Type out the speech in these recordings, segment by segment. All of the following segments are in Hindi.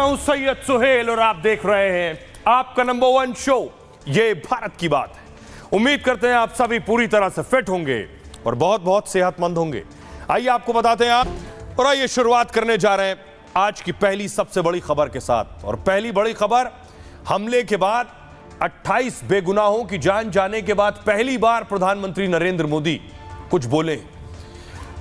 मैं हूं सैयद सुहेल और आप देख रहे हैं आपका नंबर 1 शो ये भारत की बात है। उम्मीद करते हैं आप सभी पूरी तरह से फिट होंगे और बहुत बहुत सेहतमंद होंगे। आइए आपको बताते हैं आप और आइए शुरुआत करने जा रहे हैं आज की पहली सबसे बड़ी खबर के साथ। और पहली बड़ी खबर, हमले के बाद 28 बेगुनाहों की जान जाने के बाद पहली बार प्रधानमंत्री नरेंद्र मोदी कुछ बोले।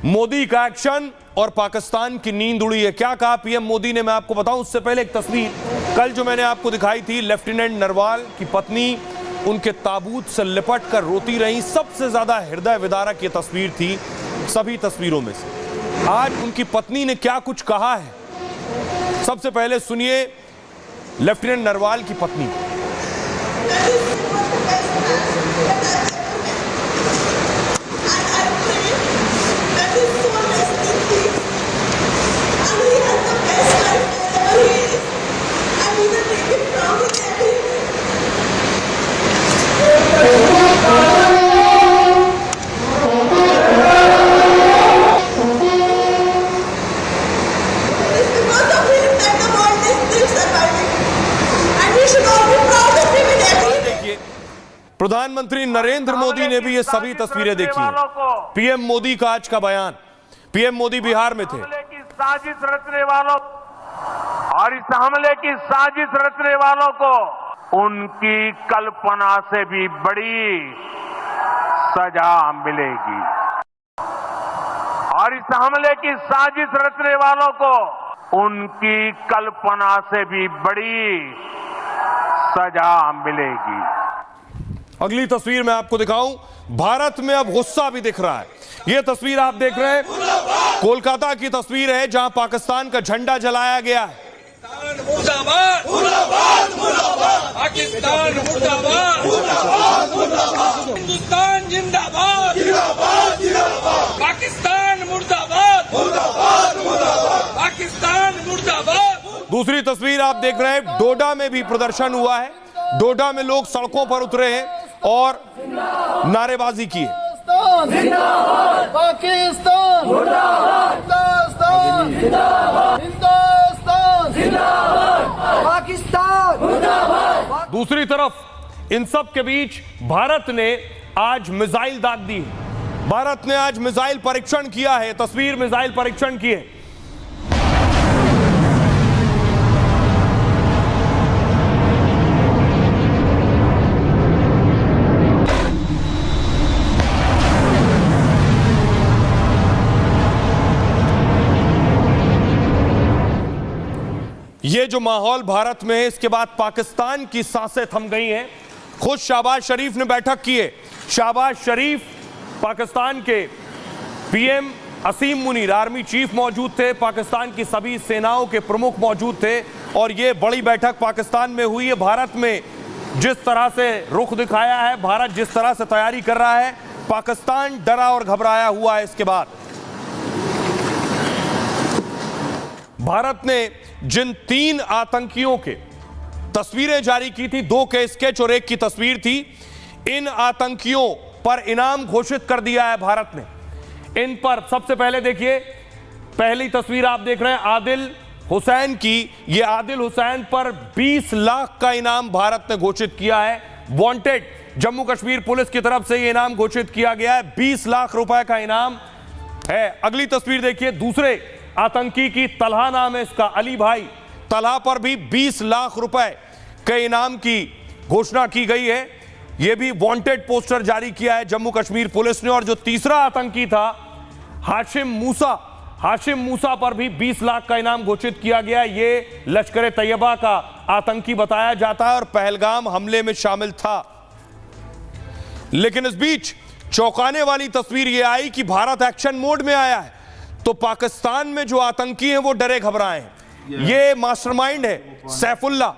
मोदी का एक्शन और पाकिस्तान की नींद उड़ी है। क्या कहा पीएम मोदी ने, मैं आपको बताऊं उससे पहले एक तस्वीर कल जो मैंने आपको दिखाई थी, लेफ्टिनेंट नरवाल की पत्नी उनके ताबूत से लिपट कर रोती रही। सबसे ज्यादा हृदय विदारक ये तस्वीर थी सभी तस्वीरों में से। आज उनकी पत्नी ने क्या कुछ कहा है, सबसे पहले सुनिए लेफ्टिनेंट नरवाल की पत्नी। प्रधानमंत्री नरेंद्र मोदी ने भी ये सभी तस्वीरें देखी हैं। पीएम मोदी का आज का बयान, पीएम मोदी बिहार में थे। साजिश रचने वालों और इस हमले की साजिश रचने वालों को उनकी कल्पना से भी बड़ी सजा मिलेगी। और इस हमले की साजिश रचने वालों को उनकी कल्पना से भी बड़ी सजा मिलेगी। अगली तस्वीर मैं आपको दिखाऊं, भारत में अब गुस्सा भी दिख रहा है। यह तस्वीर आप देख रहे हैं कोलकाता की तस्वीर है जहां पाकिस्तान का झंडा जलाया गया है। मुर्दाबाद मुर्दाबाद मुर्दाबाद पाकिस्तान मुर्दाबाद मुर्दाबाद मुर्दाबाद हिंदुस्तान जिंदाबाद जिंदाबाद जिंदाबाद पाकिस्तान मुर्दाबाद मुर्दाबाद मुर्दाबाद पाकिस्तान मुर्दाबाद। दूसरी तस्वीर आप देख रहे हैं, डोडा में भी प्रदर्शन हुआ है। डोडा में लोग सड़कों पर उतरे हैं और नारेबाजी की है। जिंदाबाद पाकिस्तान मुर्दाबाद हिंदुस्तान जिंदाबाद हिंदुस्तान जिंदाबाद पाकिस्तान मुर्दाबाद। दूसरी तरफ इन सब के बीच भारत ने आज मिसाइल दाग दी है। भारत ने आज मिसाइल परीक्षण किया है। तस्वीर मिसाइल परीक्षण की है। ये जो माहौल भारत में है, इसके बाद पाकिस्तान की सांसें थम गई हैं। खुद शहबाज शरीफ ने बैठक की है। शहबाज शरीफ, पाकिस्तान के पीएम असीम मुनीर, आर्मी चीफ मौजूद थे, पाकिस्तान की सभी सेनाओं के प्रमुख मौजूद थे और ये बड़ी बैठक पाकिस्तान में हुई है। भारत में जिस तरह से रुख दिखाया है, भारत जिस तरह से तैयारी कर रहा है, पाकिस्तान डरा और घबराया हुआ है। इसके बाद भारत ने जिन 3 आतंकियों के तस्वीरें जारी की थी, 2 के स्केच और 1 की तस्वीर थी, इन आतंकियों पर इनाम घोषित कर दिया है भारत ने। इन पर सबसे पहले देखिए, पहली तस्वीर आप देख रहे हैं आदिल हुसैन की। ये आदिल हुसैन पर 20 लाख का इनाम भारत ने घोषित किया है। वांटेड जम्मू कश्मीर पुलिस की तरफ से ये इनाम घोषित किया गया है। 20 लाख रुपए का इनाम है। अगली तस्वीर देखिए, दूसरे आतंकी की, तलहा नाम है इसका, अली भाई। तलहा पर भी 20 लाख रुपए के इनाम की घोषणा की गई है। यह भी वांटेड पोस्टर जारी किया है जम्मू कश्मीर पुलिस ने। और जो तीसरा आतंकी था हाशिम मूसा पर भी 20 लाख का इनाम घोषित किया गया। ये लश्कर तैयबा का आतंकी बताया जाता है और पहलगाम हमले में शामिल था। लेकिन इस बीच चौंकाने वाली तस्वीर यह आई कि भारत एक्शन मोड में आया है तो पाकिस्तान में जो आतंकी हैं वो डरे घबराए हैं। ये मास्टरमाइंड है सैफुल्ला,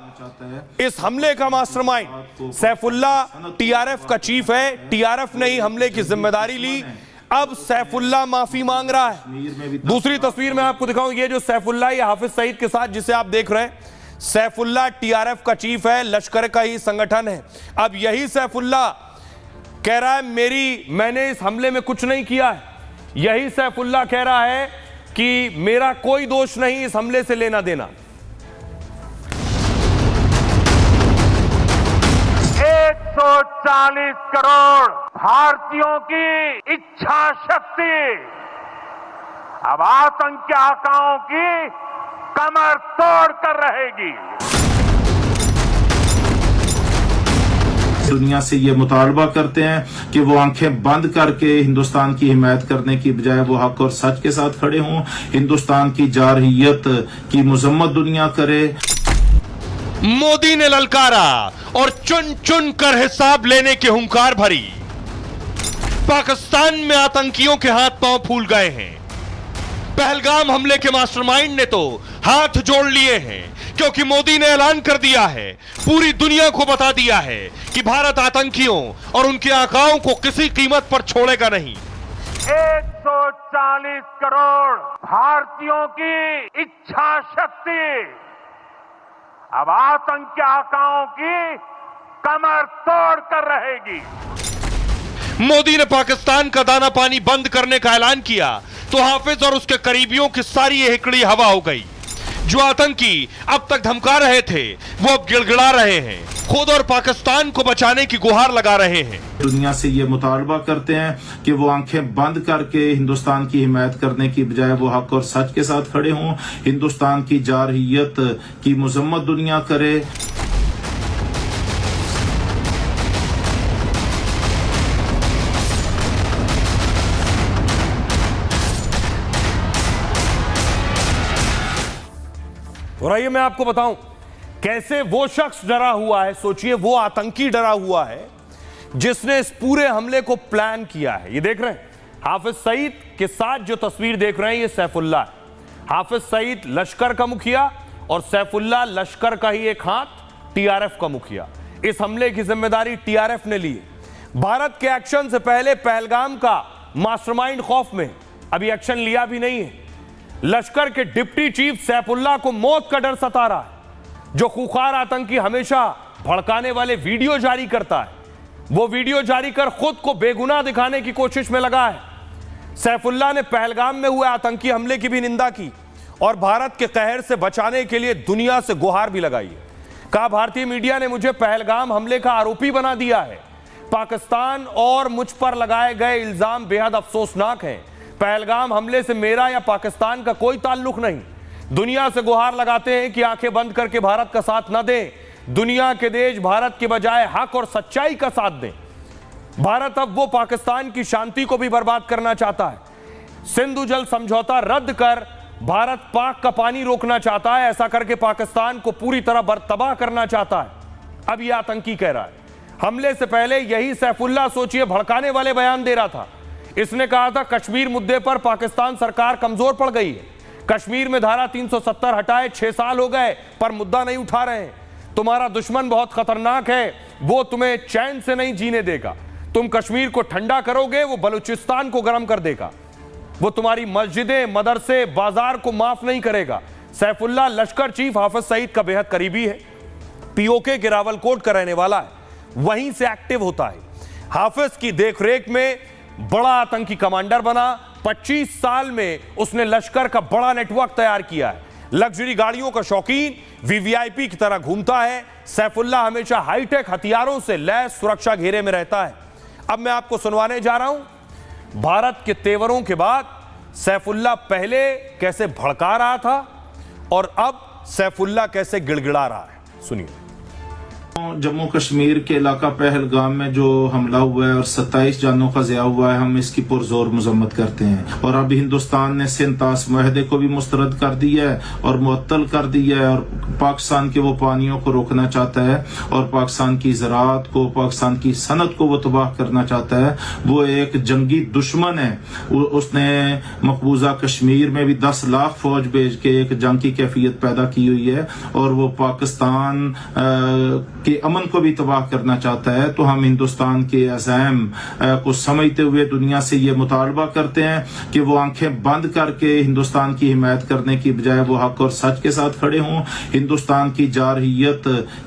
इस हमले का मास्टरमाइंड सैफुल्ला टीआरएफ का चीफ है। टीआरएफ ने ही हमले की जिम्मेदारी ली। अब सैफुल्ला माफी मांग रहा है। दूसरी तस्वीर में आपको दिखाऊं, ये जो सैफुल्ला, ये हाफिज सईद के साथ जिसे आप देख रहे हैं, सैफुल्ला टीआरएफ का चीफ है, लश्कर का ही संगठन है। अब यही सैफुल्ला कह रहा है मैंने इस हमले में कुछ नहीं किया है। यही सैफुल्ला कह रहा है कि मेरा कोई दोष नहीं इस हमले से लेना देना। 140 करोड़ भारतीयों की इच्छा शक्ति अब आतंकी आकाओं की कमर तोड़ कर रहेगी। दुनिया से ये मुतालबा करते हैं कि वो आंखें बंद करके हिंदुस्तान की हिमायत करने की बजाय वो हक और सच के साथ खड़े हों, हिंदुस्तान की जारहियत की मजम्मत दुनिया करे। मोदी ने ललकारा और चुन चुन कर हिसाब लेने की हुंकार भरी। पाकिस्तान में आतंकियों के हाथ पांव फूल गए हैं। पहलगाम हमले के मास्टरमाइंड ने तो हाथ जोड़ लिए हैं, क्योंकि मोदी ने ऐलान कर दिया है, पूरी दुनिया को बता दिया है कि भारत आतंकियों और उनके आकाओं को किसी कीमत पर छोड़ेगा नहीं। 140 करोड़ भारतीयों की इच्छा शक्ति अब आतंकी आकाओं की कमर तोड़ कर रहेगी। मोदी ने पाकिस्तान का दाना पानी बंद करने का ऐलान किया तो हाफिज और उसके करीबियों की सारी ये हिकड़ी हवा हो गई। जो आतंकी अब तक धमका रहे थे वो अब गिड़गिड़ा रहे हैं, खुद और पाकिस्तान को बचाने की गुहार लगा रहे हैं। दुनिया से ये मुतालबा करते हैं कि वो आंखें बंद करके हिंदुस्तान की हिमायत करने की बजाय वो हक और सच के साथ खड़े हों, हिंदुस्तान की जारहियत की मजम्मत दुनिया करे। और आइए मैं आपको बताऊं कैसे वो शख्स डरा हुआ है। सोचिए, वो आतंकी डरा हुआ है जिसने इस पूरे हमले को प्लान किया है। ये देख रहे हैं हाफिज सईद के साथ जो तस्वीर देख रहे हैं, ये सैफुल्लाह है। हाफिज सईद लश्कर का मुखिया और सैफुल्लाह लश्कर का ही एक हाथ, टीआरएफ का मुखिया। इस हमले की जिम्मेदारी टीआरएफ ने ली है। भारत के एक्शन से पहले पहलगाम का मास्टरमाइंड खौफ में, अभी एक्शन लिया भी नहीं है। लश्कर के डिप्टी चीफ सैफुल्लाह को मौत का डर सता रहा है। जो खूंखार आतंकी हमेशा भड़काने वाले वीडियो जारी करता है, वो वीडियो जारी कर खुद को बेगुनाह दिखाने की कोशिश में लगा है। सैफुल्लाह ने पहलगाम में हुए आतंकी हमले की भी निंदा की और भारत के कहर से बचाने के लिए दुनिया से गुहार भी लगाई है। कहा, भारतीय मीडिया ने मुझे पहलगाम हमले का आरोपी बना दिया है। पाकिस्तान और मुझ पर लगाए गए इल्जाम बेहद अफसोसनाक हैं। पहलगाम हमले से मेरा या पाकिस्तान का कोई ताल्लुक नहीं। दुनिया से गुहार लगाते हैं कि आंखें बंद करके भारत का साथ न दें। दुनिया के देश भारत के बजाय हक और सच्चाई का साथ दें। भारत अब वो पाकिस्तान की शांति को भी बर्बाद करना चाहता है। सिंधु जल समझौता रद्द कर भारत पाक का पानी रोकना चाहता है। ऐसा करके पाकिस्तान को पूरी तरह तबाह करना चाहता है। अब यह आतंकी कह रहा है। हमले से पहले यही सैफुल्लाह, सोचिए, भड़काने वाले बयान दे रहा था। इसने कहा था, कश्मीर मुद्दे पर पाकिस्तान सरकार कमजोर पड़ गई है। कश्मीर में धारा 370 हटाए 6 साल हो गए पर मुद्दा नहीं उठा रहे हैं। तुम्हारा दुश्मन बहुत खतरनाक है, वो तुम्हें चैन से नहीं जीने देगा। तुम कश्मीर को ठंडा करोगे, वो बलूचिस्तान को गर्म कर देगा। वो तुम्हारी मस्जिदें, मदरसे, बाजार को माफ नहीं करेगा। सैफुल्लाह लश्कर चीफ हाफिज सईद का बेहद करीबी है। पीओके के रावलकोट का रहने वाला है, वहीं से एक्टिव होता है। हाफिज की देखरेख में बड़ा आतंकी कमांडर बना। 25 साल में उसने लश्कर का बड़ा नेटवर्क तैयार किया है। लग्जरी गाड़ियों का शौकीन, वीवीआईपी की तरह घूमता है। सैफुल्लाह हमेशा हाईटेक हथियारों से लैस सुरक्षा घेरे में रहता है। अब मैं आपको सुनवाने जा रहा हूं भारत के तेवरों के बाद सैफुल्लाह पहले कैसे भड़का रहा था और अब सैफुल्लाह कैसे गिड़गिड़ा रहा है। सुनिए। जम्मू कश्मीर के इलाका पहलगाम में जो हमला हुआ है और 27 जानों का ज़िया हुआ है, हम इसकी पुरजोर मजम्मत करते हैं। और अब हिंदुस्तान ने सिंतास मुआहदे को भी मुस्तरद कर दिया है और मुअत्तल कर दिया है और पाकिस्तान के वो पानियों को रोकना चाहता है और पाकिस्तान की ज़राअत को, पाकिस्तान की सनत को वो तबाह करना चाहता है। वो एक जंगी दुश्मन है। उसने मकबूजा कश्मीर में भी 10 लाख फौज भेज के एक जंग की कैफियत पैदा की हुई है और वो पाकिस्तान के अमन को भी तबाह करना चाहता है। तो हम हिंदुस्तान के अज़ैम को समझते हुए दुनिया से ये मुतालबा करते हैं कि वो आंखें बंद करके हिंदुस्तान की हिमायत करने की बजाय वो हक और सच के साथ खड़े हों, हिंदुस्तान की जारहियत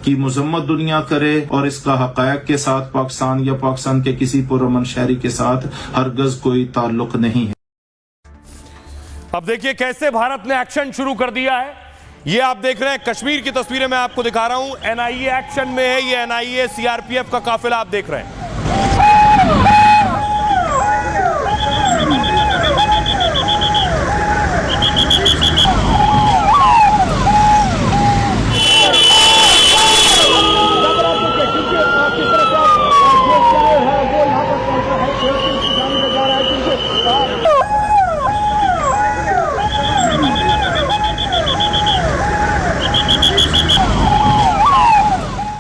की मजम्मत दुनिया करे और इसका हक़ायक़ के साथ पाकिस्तान या पाकिस्तान के किसी पुरअमन शहरी के साथ हरगज कोई ताल्लुक नहीं है। अब देखिए कैसे भारत ने एक्शन शुरू कर दिया है। ये आप देख रहे हैं कश्मीर की तस्वीरें मैं आपको दिखा रहा हूं। एनआईए एक्शन में है। ये एनआईए सीआरपीएफ का काफिला आप देख रहे हैं।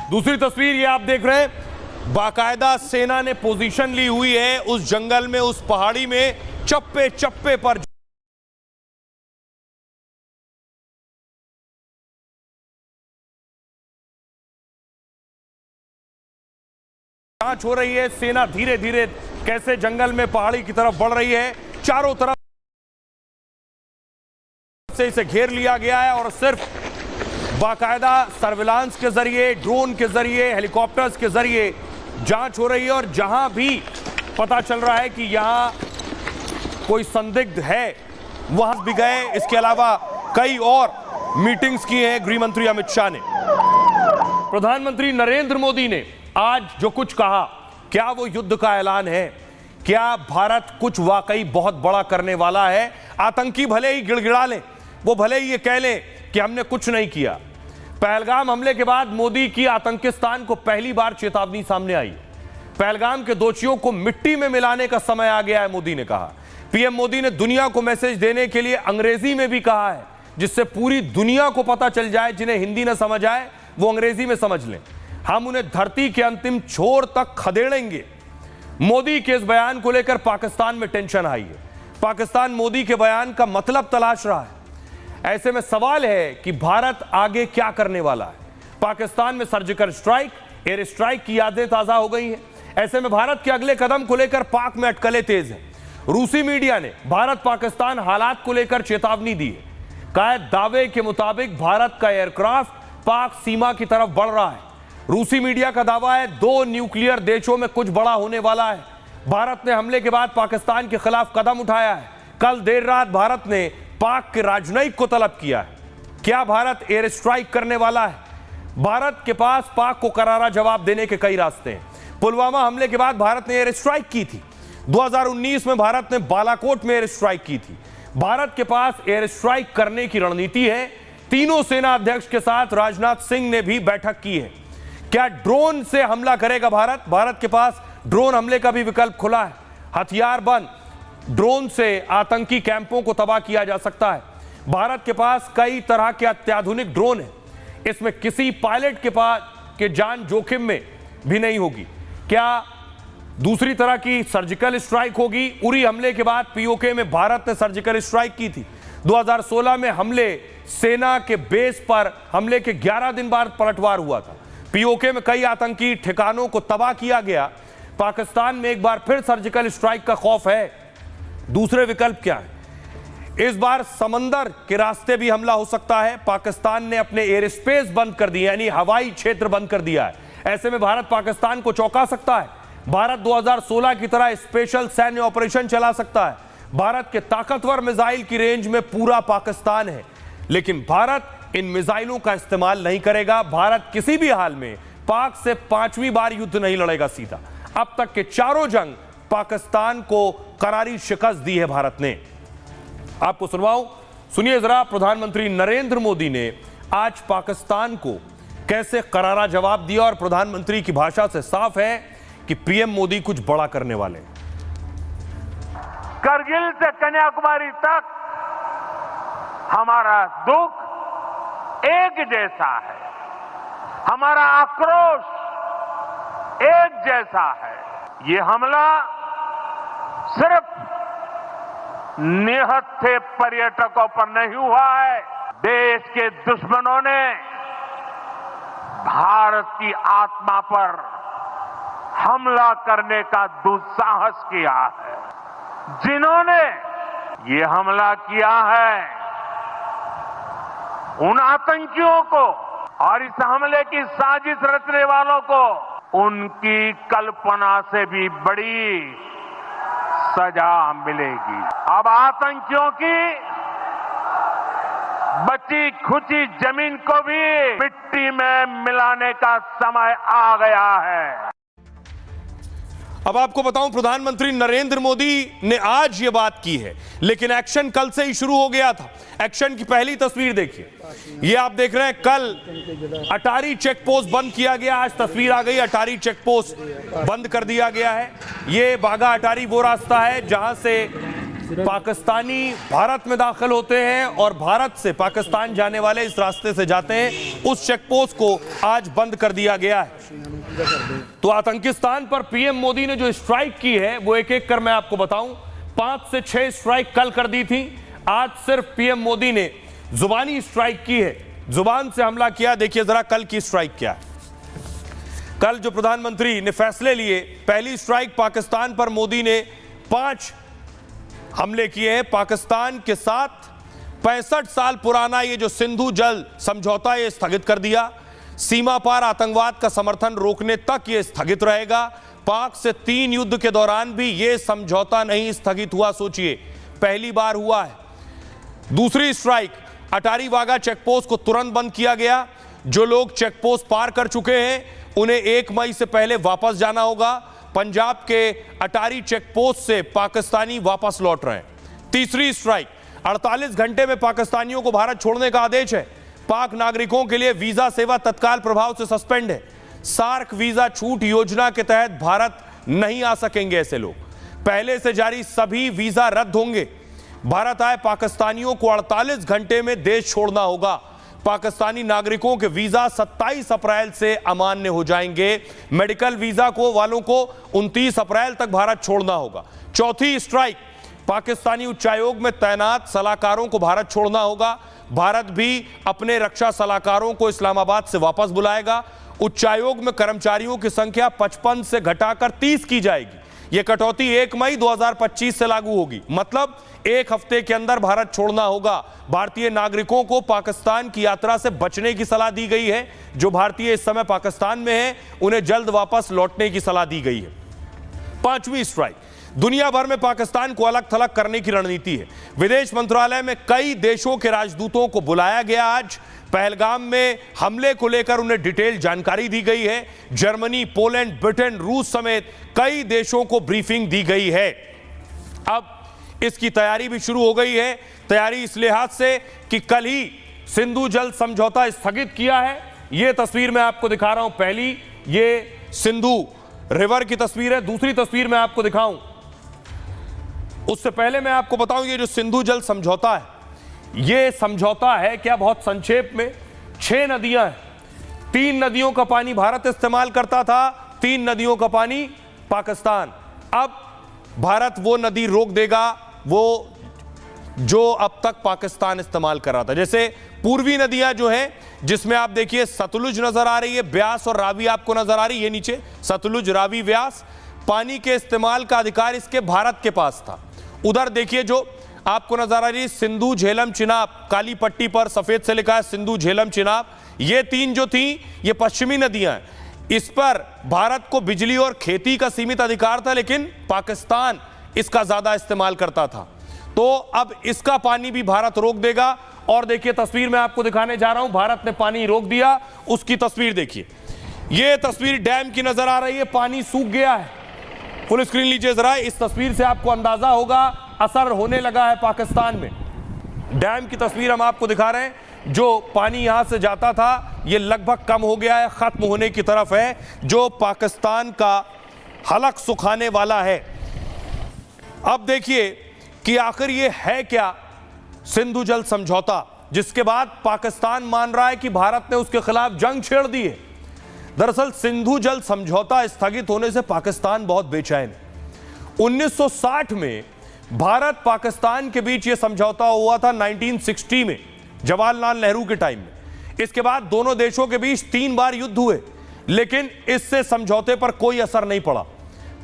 दूसरी तस्वीर ये आप देख रहे हैं, बाकायदा सेना ने पोजीशन ली हुई है उस जंगल में, उस पहाड़ी में, चप्पे चप्पे पर जांच हो रही है। सेना धीरे धीरे कैसे जंगल में पहाड़ी की तरफ बढ़ रही है। चारों तरफ से इसे घेर लिया गया है और सिर्फ बाकायदा सर्विलांस के जरिए, ड्रोन के जरिए, हेलीकॉप्टर्स के जरिए जांच हो रही है। और जहां भी पता चल रहा है कि यहां कोई संदिग्ध है वहां भी गए। इसके अलावा कई और मीटिंग्स की हैं गृह मंत्री अमित शाह ने। प्रधानमंत्री नरेंद्र मोदी ने आज जो कुछ कहा, क्या वो युद्ध का ऐलान है? क्या भारत कुछ वाकई बहुत बड़ा करने वाला है? आतंकी भले ही गिड़गिड़ा लें, वो भले ही ये कह लें कि हमने कुछ नहीं किया। पहलगाम हमले के बाद मोदी की आतंकिस्तान को पहली बार चेतावनी सामने आई। पहलगाम के दोषियों को मिट्टी में मिलाने का समय आ गया है, मोदी ने कहा। पीएम मोदी ने दुनिया को मैसेज देने के लिए अंग्रेजी में भी कहा है, जिससे पूरी दुनिया को पता चल जाए। जिन्हें हिंदी न समझ आए वो अंग्रेजी में समझ लें। हम उन्हें धरती के अंतिम छोर तक खदेड़ेंगे। मोदी के इस बयान को लेकर पाकिस्तान में टेंशन आई है। पाकिस्तान मोदी के बयान का मतलब तलाश रहा है। ऐसे में सवाल है कि भारत आगे क्या करने वाला है। पाकिस्तान में सर्जिकल स्ट्राइक, एयर स्ट्राइक की यादें ताजा हो गई हैं। ऐसे में भारत के अगले कदम को लेकर पाक में अटकलें तेज हैं। रूसी मीडिया ने भारत पाकिस्तान हालात को लेकर चेतावनी दी है। कहा दावे के मुताबिक भारत का एयरक्राफ्ट पाक सीमा की तरफ बढ़ रहा है। रूसी मीडिया का दावा है 2 न्यूक्लियर देशों में कुछ बड़ा होने वाला है। भारत ने हमले के बाद पाकिस्तान के खिलाफ कदम उठाया है। कल देर रात भारत ने पाक के राजनयिक को तलब किया है। क्या भारत एयर स्ट्राइक करने वाला है? भारत के पास पाक को करारा जवाब देने के कई रास्ते हैं। पुलवामा हमले के बाद भारत ने एयर स्ट्राइक की थी। 2019 में भारत ने बालाकोट में एयर स्ट्राइक की थी। भारत के पास एयर स्ट्राइक करने की रणनीति है। तीनों सेना अध्यक्ष के साथ राजनाथ सिंह ने भी बैठक की है। क्या ड्रोन से हमला करेगा भारत? भारत के पास ड्रोन हमले का भी विकल्प खुला है। हथियार बंद ड्रोन से आतंकी कैंपों को तबाह किया जा सकता है। भारत के पास कई तरह के अत्याधुनिक ड्रोन हैं। इसमें किसी पायलट के पास के जान जोखिम में भी नहीं होगी। क्या दूसरी तरह की सर्जिकल स्ट्राइक होगी? उरी हमले के बाद पीओके में भारत ने सर्जिकल स्ट्राइक की थी। 2016 में हमले, सेना के बेस पर हमले के 11 दिन बाद पलटवार हुआ था। पीओके में कई आतंकी ठिकानों को तबाह किया गया। पाकिस्तान में एक बार फिर सर्जिकल स्ट्राइक का खौफ है। दूसरे विकल्प क्या है? इस बार समंदर के रास्ते भी हमला हो सकता है। पाकिस्तान ने अपने एयर स्पेस बंद कर दिया, यानी हवाई क्षेत्र बंद कर दिया है। ऐसे में भारत पाकिस्तान को चौंका सकता है। भारत 2016 की तरह स्पेशल सैन्य ऑपरेशन चला सकता है। भारत के ताकतवर मिसाइल की रेंज में पूरा पाकिस्तान है, लेकिन भारत इन मिसाइलों का इस्तेमाल नहीं करेगा। भारत किसी भी हाल में पाक से 5वीं बार युद्ध नहीं लड़ेगा सीधा। अब तक के 4 जंग पाकिस्तान को करारी शिकस्त दी है भारत ने। आपको सुनवाऊं, सुनिए जरा प्रधानमंत्री नरेंद्र मोदी ने आज पाकिस्तान को कैसे करारा जवाब दिया। और प्रधानमंत्री की भाषा से साफ है कि पीएम मोदी कुछ बड़ा करने वाले हैं। करगिल से कन्याकुमारी तक हमारा दुख एक जैसा है, हमारा आक्रोश एक जैसा है। ये हमला सिर्फ निहत्थे पर्यटकों पर नहीं हुआ है। देश के दुश्मनों ने भारत की आत्मा पर हमला करने का दुस्साहस किया है। जिन्होंने ये हमला किया है, उन आतंकियों को और इस हमले की साजिश रचने वालों को उनकी कल्पना से भी बड़ी सजा मिलेगी। अब आतंकियों की बची खुची जमीन को भी मिट्टी में मिलाने का समय आ गया है। अब आपको बताऊं, प्रधानमंत्री नरेंद्र मोदी ने आज यह बात की है, लेकिन एक्शन कल से ही शुरू हो गया था। एक्शन की पहली तस्वीर देखिए, ये आप देख रहे हैं, कल अटारी चेक पोस्ट बंद किया गया। आज तस्वीर आ गई, अटारी चेक पोस्ट बंद कर दिया गया है। ये बागा अटारी वो रास्ता है जहां से पाकिस्तानी भारत में दाखिल होते हैं और भारत से पाकिस्तान जाने वाले इस रास्ते से जाते हैं। उस चेक पोस्ट को आज बंद कर दिया गया है। तो आतंकिस्तान पर पीएम मोदी ने जो स्ट्राइक की है वो एक एक कर मैं आपको बताऊं। 5 से 6 स्ट्राइक कल कर दी थी। आज सिर्फ पीएम मोदी ने जुबानी स्ट्राइक की है, जुबान से हमला किया। देखिए जरा कल की स्ट्राइक क्या है। कल जो प्रधानमंत्री ने फैसले लिए, पहली स्ट्राइक पाकिस्तान पर मोदी ने 5 हमले किए हैं। पाकिस्तान के साथ 65 साल पुराना ये जो सिंधु जल समझौता ये स्थगित कर दिया। सीमा पार आतंकवाद का समर्थन रोकने तक ये स्थगित रहेगा। पाक से 3 युद्ध के दौरान भी ये समझौता नहीं स्थगित हुआ। सोचिए, पहली बार हुआ है। दूसरी स्ट्राइक, अटारी वाघा चेकपोस्ट को तुरंत बंद किया गया। जो लोग चेकपोस्ट पार कर चुके हैं उन्हें 1 मई से पहले वापस जाना होगा। पंजाब के अटारी चेकपोस्ट से पाकिस्तानी वापस लौट रहे हैं। तीसरी स्ट्राइक, 48 घंटे में पाकिस्तानियों को भारत छोड़ने का आदेश है। पाक नागरिकों के लिए वीजा सेवा तत्काल प्रभाव से सस्पेंड है। सार्क वीजा छूट योजना के तहत भारत नहीं आ सकेंगे ऐसे लोग। पहले से जारी सभी वीजा रद्द होंगे। भारत आए पाकिस्तानियों को 48 घंटे में देश छोड़ना होगा। पाकिस्तानी नागरिकों के वीजा 27 अप्रैल से अमान्य हो जाएंगे। मेडिकल वीजा को वालों को 29 अप्रैल तक भारत छोड़ना होगा। चौथी स्ट्राइक, पाकिस्तानी उच्चायोग में तैनात सलाहकारों को भारत छोड़ना होगा। भारत भी अपने रक्षा सलाहकारों को इस्लामाबाद से वापस बुलाएगा। उच्चायोग में कर्मचारियों की संख्या 55 से घटाकर 30 की जाएगी। यह कटौती 1 मई 2025 से लागू होगी। मतलब 1 हफ्ते के अंदर भारत छोड़ना होगा। भारतीय नागरिकों को पाकिस्तान की यात्रा से बचने की सलाह दी गई है। जो भारतीय इस समय पाकिस्तान में हैं उन्हें जल्द वापस लौटने की सलाह दी गई है। 5वीं स्ट्राइक, दुनिया भर में पाकिस्तान को अलग थलग करने की रणनीति है। विदेश मंत्रालय में कई देशों के राजदूतों को बुलाया गया। आज पहलगाम में हमले को लेकर उन्हें डिटेल जानकारी दी गई है। जर्मनी, पोलैंड, ब्रिटेन, रूस समेत कई देशों को ब्रीफिंग दी गई है। अब इसकी तैयारी भी शुरू हो गई है। तैयारी इस लिहाज से कि कल ही सिंधु जल समझौता स्थगित किया है। यह तस्वीर मैं आपको दिखा रहा हूं। पहली ये सिंधु रिवर की तस्वीर है। दूसरी तस्वीर मैं आपको दिखाऊं, उससे पहले मैं आपको बताऊं ये जो सिंधु जल समझौता है, ये समझौता है क्या, बहुत संक्षेप में 6 नदियां हैं। 3 नदियों का पानी भारत इस्तेमाल करता था, 3 नदियों का पानी पाकिस्तान। अब भारत वो नदी रोक देगा वो जो अब तक पाकिस्तान इस्तेमाल कर रहा था। जैसे पूर्वी नदियां जो हैं, जिसमें आप देखिए सतलुज नजर आ रही है, ब्यास और रावी आपको नजर आ रही है। ये नीचे सतलुज, रावी, व्यास, पानी के इस्तेमाल का अधिकार इसके भारत के पास था। उधर देखिए जो आपको नजर आ रही है सिंधु, झेलम, चिनाब, काली पट्टी पर सफेद से लिखा है सिंधु, झेलम, चिनाब। ये 3 जो थी ये पश्चिमी नदियां हैं। इस पर भारत को बिजली और खेती का सीमित अधिकार था, लेकिन पाकिस्तान इसका ज्यादा इस्तेमाल करता था। तो अब इसका पानी भी भारत रोक देगा। और देखिए तस्वीर मैं आपको दिखाने जा रहा हूं, भारत ने पानी रोक दिया। उसकी तस्वीर देखिए, यह तस्वीर डैम की नजर आ रही है। पानी सूख गया है। फुल स्क्रीन लीजिए जरा। इस तस्वीर से आपको अंदाजा होगा असर होने लगा है पाकिस्तान में। डैम की तस्वीर हम आपको दिखा रहे हैं। जो पानी यहां से जाता था ये लगभग कम हो गया है, खत्म होने की तरफ है, जो पाकिस्तान का हलक सुखाने वाला है। अब देखिए कि आखिर ये है क्या सिंधु जल समझौता, जिसके बाद पाकिस्तान मान रहा है कि भारत ने उसके खिलाफ जंग छेड़ दी है। दरअसल सिंधु जल समझौता स्थगित होने से पाकिस्तान बहुत बेचैन है। 1960 में भारत पाकिस्तान के बीच यह समझौता हुआ था 1960 में, जवाहरलाल नेहरू के टाइम में। इसके बाद दोनों देशों के बीच 3 बार युद्ध हुए, लेकिन इससे समझौते पर कोई असर नहीं पड़ा।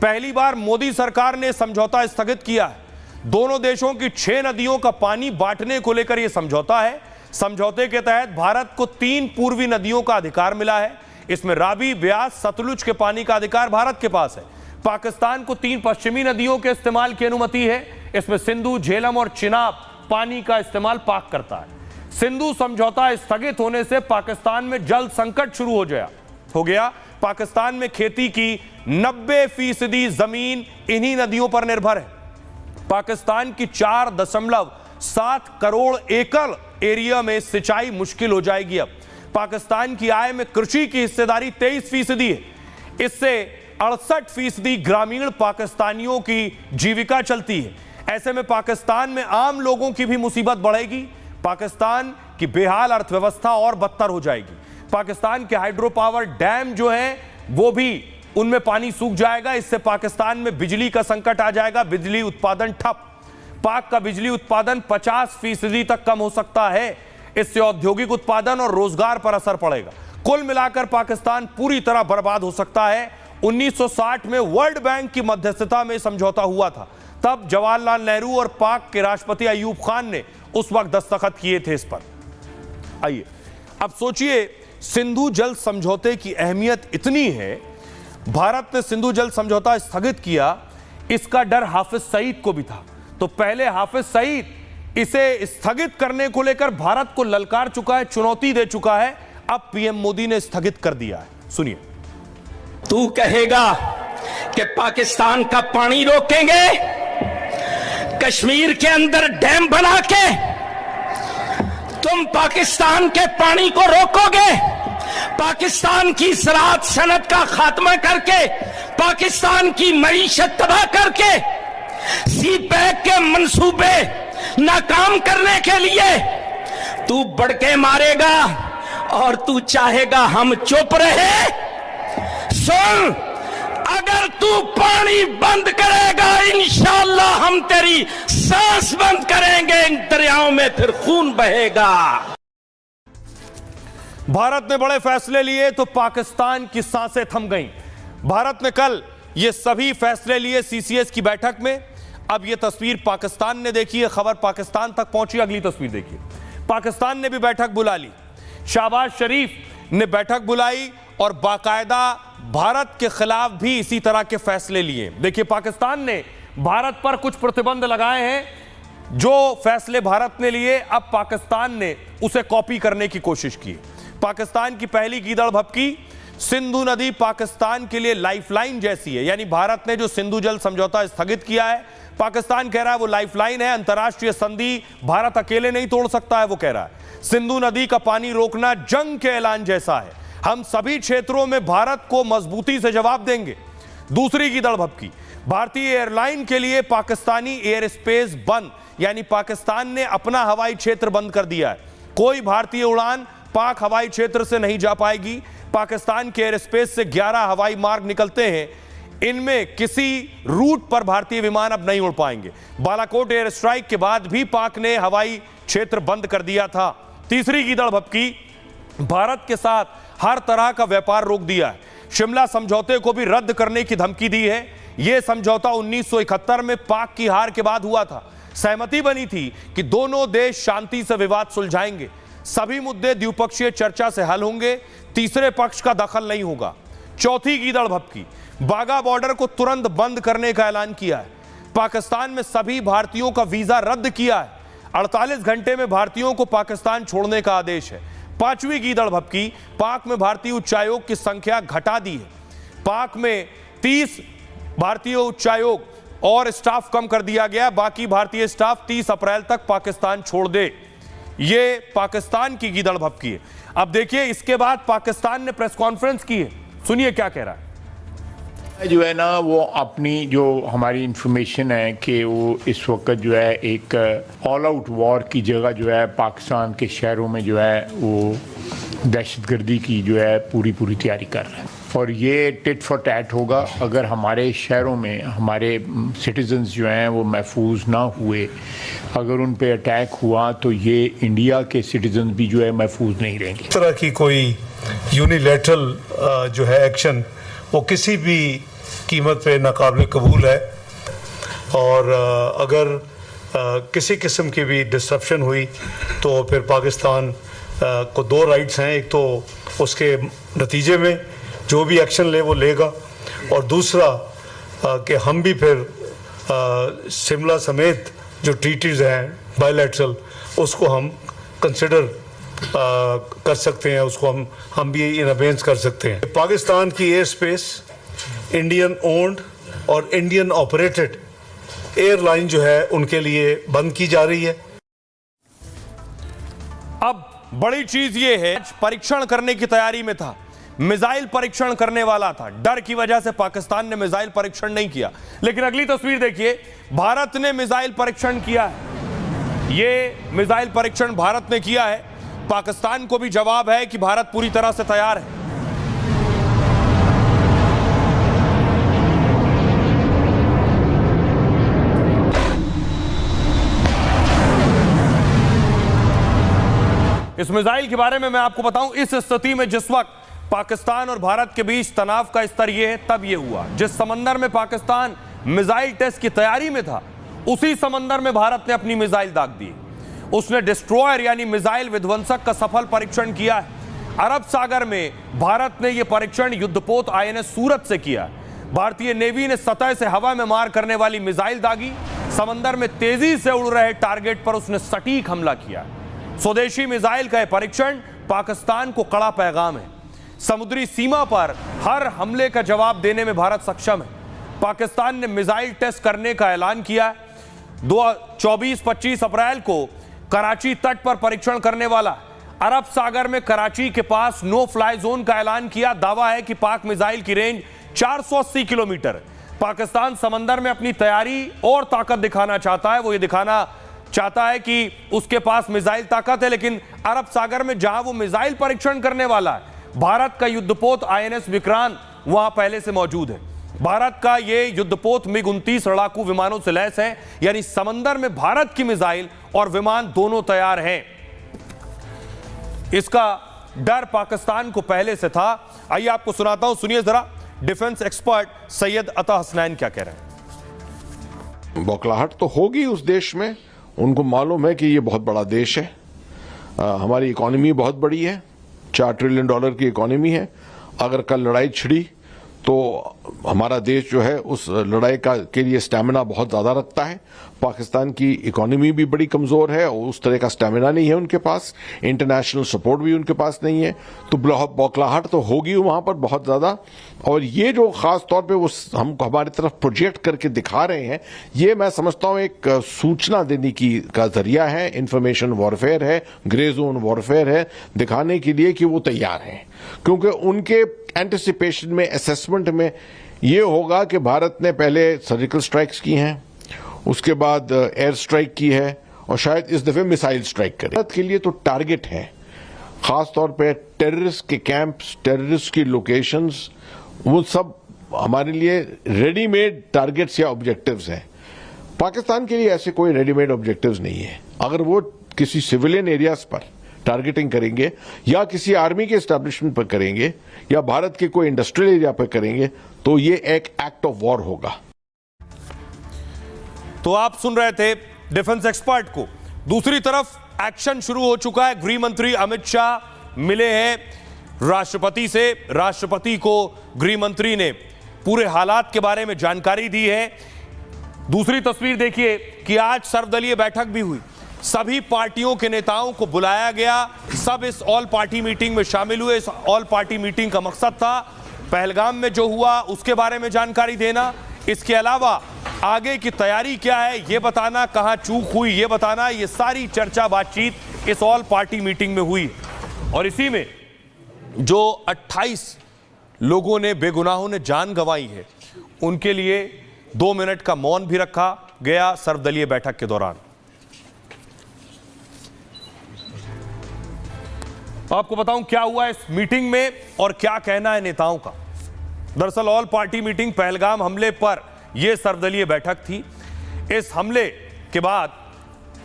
पहली बार मोदी सरकार ने समझौता स्थगित किया है। दोनों देशों की 6 नदियों का पानी बांटने को लेकर यह समझौता है। समझौते के तहत भारत को 3 पूर्वी नदियों का अधिकार मिला है। इसमें रावी, ब्यास, सतलुज के पानी का अधिकार भारत के पास है। पाकिस्तान को 3 पश्चिमी नदियों के इस्तेमाल की अनुमति है। इसमें सिंधु, झेलम और चिनाब पानी का इस्तेमाल पाक करता है। सिंधु समझौता स्थगित होने से पाकिस्तान में जल संकट शुरू हो गया। पाकिस्तान में खेती की 90% जमीन इन्हीं नदियों पर निर्भर है। पाकिस्तान की 4.7 करोड़ एकड़ एरिया में सिंचाई मुश्किल हो जाएगी। अब पाकिस्तान की आय में कृषि की हिस्सेदारी 23% है। इससे 68% ग्रामीण पाकिस्तानियों की जीविका चलती है। ऐसे में पाकिस्तान में आम लोगों की भी मुसीबत बढ़ेगी। पाकिस्तान की बेहाल अर्थव्यवस्था और बदतर हो जाएगी। पाकिस्तान के हाइड्रो पावर डैम जो हैं वो भी उनमें पानी सूख जाएगा। इससे पाकिस्तान में बिजली का संकट आ जाएगा, बिजली उत्पादन ठप। पाक का बिजली उत्पादन 50% तक कम हो सकता है। इससे औद्योगिक उत्पादन और रोजगार पर असर पड़ेगा। कुल मिलाकर पाकिस्तान पूरी तरह बर्बाद हो सकता है। 1960 में वर्ल्ड बैंक की मध्यस्थता में समझौता हुआ था। तब जवाहरलाल नेहरू और पाक के राष्ट्रपति अयूब खान ने उस वक्त दस्तखत किए थे इस पर। आइए अब सोचिए, सिंधु जल समझौते की अहमियत इतनी है, भारत ने सिंधु जल समझौता स्थगित किया, इसका डर हाफिज सईद को भी था। तो पहले हाफिज सईद इसे स्थगित करने को लेकर भारत को ललकार चुका है, चुनौती दे चुका है। अब पीएम मोदी ने स्थगित कर दिया है। सुनिए। तू कहेगा कि पाकिस्तान का पानी रोकेंगे, कश्मीर के अंदर डैम बना के तुम पाकिस्तान के पानी को रोकोगे, पाकिस्तान की ज़राअत सनत का खात्मा करके, पाकिस्तान की मईशत तबाह करके, सी पैक के मंसूबे नाकाम करने के लिए तू बढ़ के मारेगा और तू चाहेगा हम चुप रहे। सुन, अगर तू पानी बंद करेगा इंशाअल्लाह हम तेरी सांस बंद करेंगे, इन दरियाओं में फिर खून बहेगा। भारत ने बड़े फैसले लिए तो पाकिस्तान की सांसें थम गईं। भारत ने कल ये सभी फैसले लिए सीसीएस की बैठक में। अब ये तस्वीर पाकिस्तान ने देखी है, खबर पाकिस्तान तक पहुंची। अगली तस्वीर देखिए। पाकिस्तान ने भी बैठक बुला ली। शहबाज शरीफ ने बैठक बुलाई और बाकायदा भारत के खिलाफ भी इसी तरह के फैसले लिए। देखिए, पाकिस्तान ने भारत पर कुछ प्रतिबंध लगाए हैं। जो फैसले भारत ने लिए, अब पाकिस्तान ने उसे कॉपी करने की कोशिश की। पाकिस्तान की पहली गीदड़ भभकी, सिंधु नदी पाकिस्तान के लिए लाइफलाइन जैसी है। यानी भारत ने जो सिंधु जल समझौता स्थगित किया है, पाकिस्तान कह रहा है वो लाइफलाइन है, अंतर्राष्ट्रीय संधि भारत अकेले नहीं तोड़ सकता है। वो कह रहा है सिंधु नदी का पानी रोकना जंग के ऐलान जैसा है, हम सभी क्षेत्रों में भारत को मजबूती से जवाब देंगे। दूसरी गीदड़ भभकी, भारतीय एयरलाइन के लिए पाकिस्तानी एयर स्पेस बंद, यानी पाकिस्तान ने अपना हवाई क्षेत्र बंद कर दिया है। कोई भारतीय उड़ान पाक हवाई क्षेत्र से नहीं जा पाएगी। पाकिस्तान के एयर स्पेस से 11 हवाई मार्ग निकलते हैं, इनमें किसी रूट पर भारतीय विमान अब नहीं उड़ पाएंगे। बालाकोट एयर स्ट्राइक के बाद भी पाक ने हवाई क्षेत्र बंद कर दिया था। तीसरी गीदड़ भभकी, भारत के साथ हर तरह का व्यापार रोक दिया है। शिमला समझौते को भी रद्द करने की धमकी दी है। यह समझौता 1971 में पाक की हार के बाद हुआ था। सहमति बनी थी कि दोनों देश शांति से विवाद सुलझाएंगे, सभी मुद्दे द्विपक्षीय चर्चा से हल होंगे, तीसरे पक्ष का दखल नहीं होगा। चौथी गीदड़ भभकी, बाघा बॉर्डर को तुरंत बंद करने का ऐलान किया है। पाकिस्तान में सभी भारतीयों का वीजा रद्द किया है। 48 घंटे में भारतीयों को पाकिस्तान छोड़ने का आदेश है। पांचवी गीदड़ भभकी, पाक में भारतीय उच्चायोग की संख्या घटा दी है। पाक में 30 भारतीय उच्चायोग और स्टाफ कम कर दिया गया। बाकी भारतीय स्टाफ 30 अप्रैल तक पाकिस्तान छोड़ दे। ये पाकिस्तान की गीदड़ भभकी है। अब देखिए, इसके बाद पाकिस्तान ने प्रेस कॉन्फ्रेंस की है। सुनिए क्या कह रहा है। जो है ना, वो अपनी जो हमारी इंफॉर्मेशन है कि वो इस वक्त जो है एक ऑल आउट वॉर की जगह जो है पाकिस्तान के शहरों में जो है वो दहशतगर्दी की जो है पूरी तैयारी कर रहा है। और ये टिट फॉर टैट होगा। अगर हमारे शहरों में हमारे सिटीजन्स जो हैं वो महफूज ना हुए, अगर उन पे अटैक हुआ तो ये इंडिया के सिटीजन्स भी जो है महफूज नहीं रहेंगे। इस तरह की कोई यूनिलैटरल जो है एक्शन वो किसी भी कीमत पे नाकाबिल कबूल है। और अगर किसी किस्म की भी डिस्ट्रप्शन हुई तो फिर पाकिस्तान को दो राइट्स हैं। एक तो उसके नतीजे में जो भी एक्शन ले वो लेगा, और दूसरा कि हम भी फिर शिमला समेत जो ट्रीटीज़ हैं बायलैटरल उसको हम कंसिडर कर सकते हैं, उसको हम भी इन अबेंस कर सकते हैं। पाकिस्तान की एयर स्पेस इंडियन ओन्ड और इंडियन ऑपरेटेड एयरलाइन जो है उनके लिए बंद की जा रही है। अब बड़ी चीज ये है, परीक्षण करने की तैयारी में था, मिसाइल परीक्षण करने वाला था, डर की वजह से पाकिस्तान ने मिसाइल परीक्षण नहीं किया। लेकिन अगली तस्वीर देखिए, भारत ने मिसाइल परीक्षण किया है। ये मिसाइल परीक्षण भारत ने किया है। पाकिस्तान को भी जवाब है कि भारत पूरी तरह से तैयार है। इस मिसाइल के बारे में मैं आपको बताऊं, इस स्थिति में जिस वक्त पाकिस्तान और भारत के बीच तनाव का स्तर यह है, तब यह हुआ। जिस समंदर में पाकिस्तान मिसाइल टेस्ट की तैयारी में था, उसी समंदर में भारत ने अपनी मिसाइल दाग दी। उसने डिस्ट्रॉयर यानी मिसाइल विध्वंसक का सफल परीक्षण किया है। अरब सागर में भारत ने यह परीक्षण युद्धपोत INS सूरत से किया। भारतीय नेवी ने सतह से हवा में मार करने वाली मिसाइल दागी। समंदर में तेजी से उड़ रहे टारगेट पर उसने सटीक हमला किया। स्वदेशी मिसाइल का यह परीक्षण पाकिस्तान को कड़ा पैगाम है। समुद्री सीमा पर हर हमले का जवाब देने में भारत सक्षम है। पाकिस्तान ने मिसाइल टेस्ट करने का ऐलान किया। 24-25 अप्रैल को कराची तट पर परीक्षण करने वाला। अरब सागर में कराची के पास नो फ्लाई जोन का ऐलान किया। दावा है कि पाक मिसाइल की रेंज 480 किलोमीटर। पाकिस्तान समंदर में अपनी तैयारी और ताकत दिखाना चाहता है। वो ये दिखाना चाहता है कि उसके पास मिसाइल ताकत है, लेकिन अरब सागर में जहां वो मिसाइल परीक्षण करने वाला है, भारत का युद्धपोत INS विक्रांत वहां पहले से मौजूद है। भारत का ये युद्धपोत MiG-29 लड़ाकू विमानों से लैस है, यानी समंदर में भारत की मिसाइल और विमान दोनों तैयार हैं। इसका डर पाकिस्तान को पहले से था। आइए आपको सुनाता हूं, सुनिए जरा डिफेंस एक्सपर्ट सैयद अता हसनैन क्या कह रहे हैं। बौखलाहट तो होगी उस देश में। उनको मालूम है कि ये बहुत बड़ा देश है, हमारी इकोनॉमी बहुत बड़ी है, $4 ट्रिलियन की इकोनॉमी है। अगर कल लड़ाई छिड़ी तो हमारा देश जो है उस लड़ाई के लिए स्टैमिना बहुत ज़्यादा रखता है। पाकिस्तान की इकोनॉमी भी बड़ी कमज़ोर है और उस तरह का स्टैमिना नहीं है उनके पास, इंटरनेशनल सपोर्ट भी उनके पास नहीं है। तो बौखलाहट तो होगी वहाँ पर बहुत ज़्यादा। और ये जो ख़ास तौर पे वो हमको हमारी तरफ प्रोजेक्ट करके दिखा रहे हैं, ये मैं समझता हूँ एक सूचना देने का ज़रिया है, इंफॉर्मेशन वॉरफेयर है, ग्रे जोन वॉरफेयर है, दिखाने के लिए कि वो तैयार हैं। क्योंकि उनके एंटिसिपेशन में, असेसमेंट में ये होगा कि भारत ने पहले सर्जिकल स्ट्राइक्स की हैं, उसके बाद एयर स्ट्राइक की है और शायद इस दफे मिसाइल स्ट्राइक करे। भारत के लिए तो टारगेट है, खास तौर पे टेररिस्ट के कैंप्स, टेररिस्ट की लोकेशंस, वो सब हमारे लिए रेडीमेड टारगेट्स या ऑब्जेक्टिव्स हैं। पाकिस्तान के लिए ऐसे कोई रेडीमेड ऑब्जेक्टिव्स नहीं है। अगर वो किसी सिविलियन एरियाज पर टारगेटिंग करेंगे या किसी आर्मी के एस्टेब्लिशमेंट पर करेंगे या भारत के कोई इंडस्ट्रियल एरिया पर करेंगे तो ये एक एक्ट ऑफ वॉर होगा। तो आप सुन रहे थे डिफेंस एक्सपर्ट को। दूसरी तरफ एक्शन शुरू हो चुका है। गृह मंत्री अमित शाह मिले हैं राष्ट्रपति से। राष्ट्रपति को गृह मंत्री ने पूरे हालात के बारे में जानकारी दी है। दूसरी तस्वीर देखिए कि आज सर्वदलीय बैठक भी हुई। सभी पार्टियों के नेताओं को बुलाया गया, सब इस ऑल पार्टी मीटिंग में शामिल हुए। इस ऑल पार्टी मीटिंग का मकसद था पहलगाम में जो हुआ उसके बारे में जानकारी देना, इसके अलावा आगे की तैयारी क्या है ये बताना, कहां चूक हुई ये बताना, ये सारी चर्चा बातचीत इस ऑल पार्टी मीटिंग में हुई। और इसी में जो 28 लोगों ने, बेगुनाहों ने जान गंवाई है, उनके लिए 2 मिनट का मौन भी रखा गया सर्वदलीय बैठक के दौरान। आपको बताऊं क्या हुआ इस मीटिंग में और क्या कहना है नेताओं का। दरअसल ऑल पार्टी मीटिंग पहलगाम हमले पर यह सर्वदलीय बैठक थी। इस हमले के बाद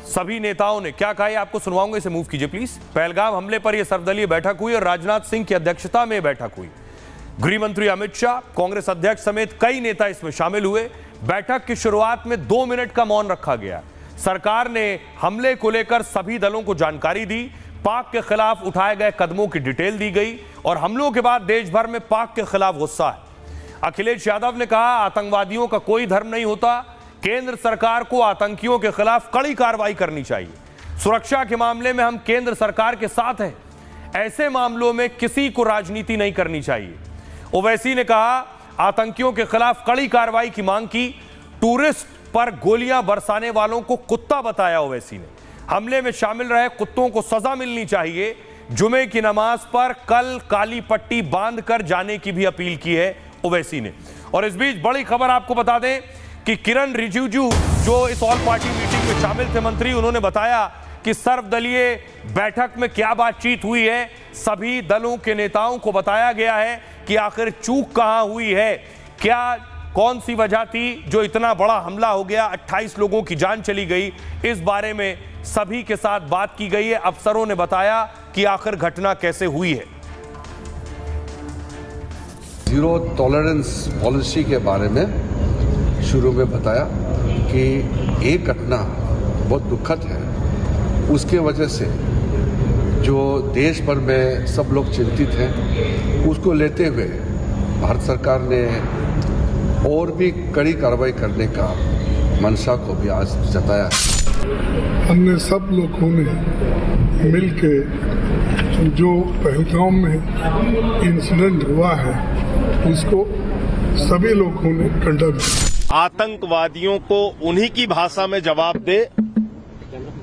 सभी नेताओं ने क्या कहा आपको सुनवाऊंगा, इसे मूव कीजिए प्लीज। पहलगाम हमले पर यह सर्वदलीय बैठक हुई और राजनाथ सिंह की अध्यक्षता में बैठक हुई। गृह मंत्री अमित शाह, कांग्रेस अध्यक्ष समेत कई नेता इसमें शामिल हुए। बैठक की शुरुआत में 2 मिनट का मौन रखा गया। सरकार ने हमले को लेकर सभी दलों को जानकारी दी, पाक के खिलाफ उठाए गए कदमों की डिटेल दी गई और हमलों के बाद देश भर में पाक के खिलाफ गुस्सा है। अखिलेश यादव ने कहा आतंकवादियों का कोई धर्म नहीं होता, केंद्र सरकार को आतंकियों के खिलाफ कड़ी कार्रवाई करनी चाहिए। सुरक्षा के मामले में हम केंद्र सरकार के साथ हैं। ऐसे मामलों में किसी को राजनीति नहीं करनी चाहिए। ओवैसी ने कहा, आतंकियों के खिलाफ कड़ी कार्रवाई की मांग की। टूरिस्ट पर गोलियां बरसाने वालों को कुत्ता बताया ओवैसी ने। हमले में शामिल रहे कुत्तों को सजा मिलनी चाहिए। जुमे की नमाज पर कल काली पट्टी बांधकर जाने की भी अपील की है ओवैसी ने। और इस बीच बड़ी खबर आपको बता दें कि किरण रिजिजू जो इस ऑल पार्टी मीटिंग में शामिल थे मंत्री, उन्होंने बताया कि सर्वदलीय बैठक में क्या बातचीत हुई है। सभी दलों के नेताओं को बताया गया है कि आखिर चूक कहां हुई है, क्या कौन सी वजह थी जो इतना बड़ा हमला हो गया, 28 लोगों की जान चली गई। इस बारे में सभी के साथ बात की गई है। अफसरों ने बताया कि आखिर घटना कैसे हुई है। जीरो टॉलरेंस पॉलिसी के बारे में शुरू में बताया कि एक घटना बहुत दुखद है, उसके वजह से जो देश भर में सब लोग चिंतित हैं, उसको लेते हुए भारत सरकार ने और भी कड़ी कार्रवाई करने का मंशा को भी आज जताया है। हमने सब लोगों ने मिलके जो पहलगाम में इंसिडेंट हुआ है उसको सभी लोगों ने कंडम किया। आतंकवादियों को उन्हीं की भाषा में जवाब दे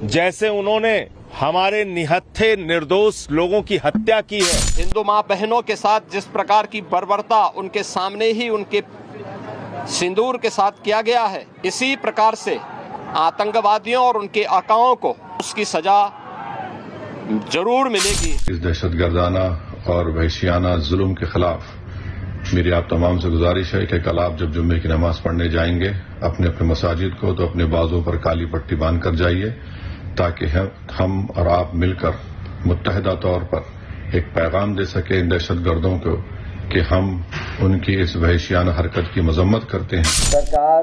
जैसे उन्होंने हमारे निहत्थे निर्दोष लोगों की हत्या की है। हिंदू मां बहनों के साथ जिस प्रकार की बर्बरता उनके सामने ही उनके सिंदूर के साथ किया गया है, इसी प्रकार से आतंकवादियों और उनके आकाओं को उसकी सजा जरूर मिलेगी। इस दहशतगर्दाना और वहशियाना जुल्म के खिलाफ मेरी आप तमाम से गुजारिश है कि कल आप जब जुम्मे की नमाज पढ़ने जाएंगे अपने अपने मसाजिद को तो अपने बाजों पर काली पट्टी बांध कर जाइए, ताकि हम और आप मिलकर मुत्तहिदा तौर पर एक पैगाम दे सके इन दहशतगर्दों को कि हम उनकी इस वहशियाना हरकत की मजम्मत करते हैं। सरकार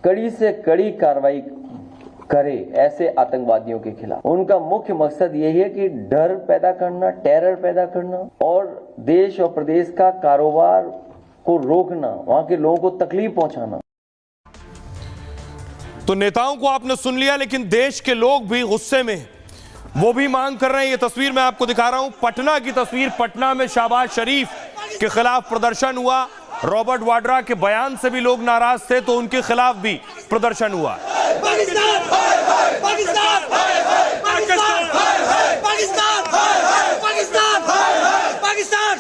कड़ी से कड़ी कार्रवाई करे ऐसे आतंकवादियों के खिलाफ। उनका मुख्य मकसद यही है कि डर पैदा करना, टेरर पैदा करना और देश और प्रदेश का कारोबार को रोकना, वहां के लोगों को तकलीफ पहुंचाना। तो नेताओं को आपने सुन लिया, लेकिन देश के लोग भी गुस्से में हैं। वो भी मांग कर रहे हैं। ये तस्वीर मैं आपको दिखा रहा हूं, पटना की तस्वीर। पटना में शहबाज शरीफ के खिलाफ प्रदर्शन हुआ। रॉबर्ट वाड्रा के बयान से भी लोग नाराज थे, तो उनके खिलाफ भी प्रदर्शन हुआ। पाकिस्तान पाकिस्तान पाकिस्तान पाकिस्तान पाकिस्तान पाकिस्तान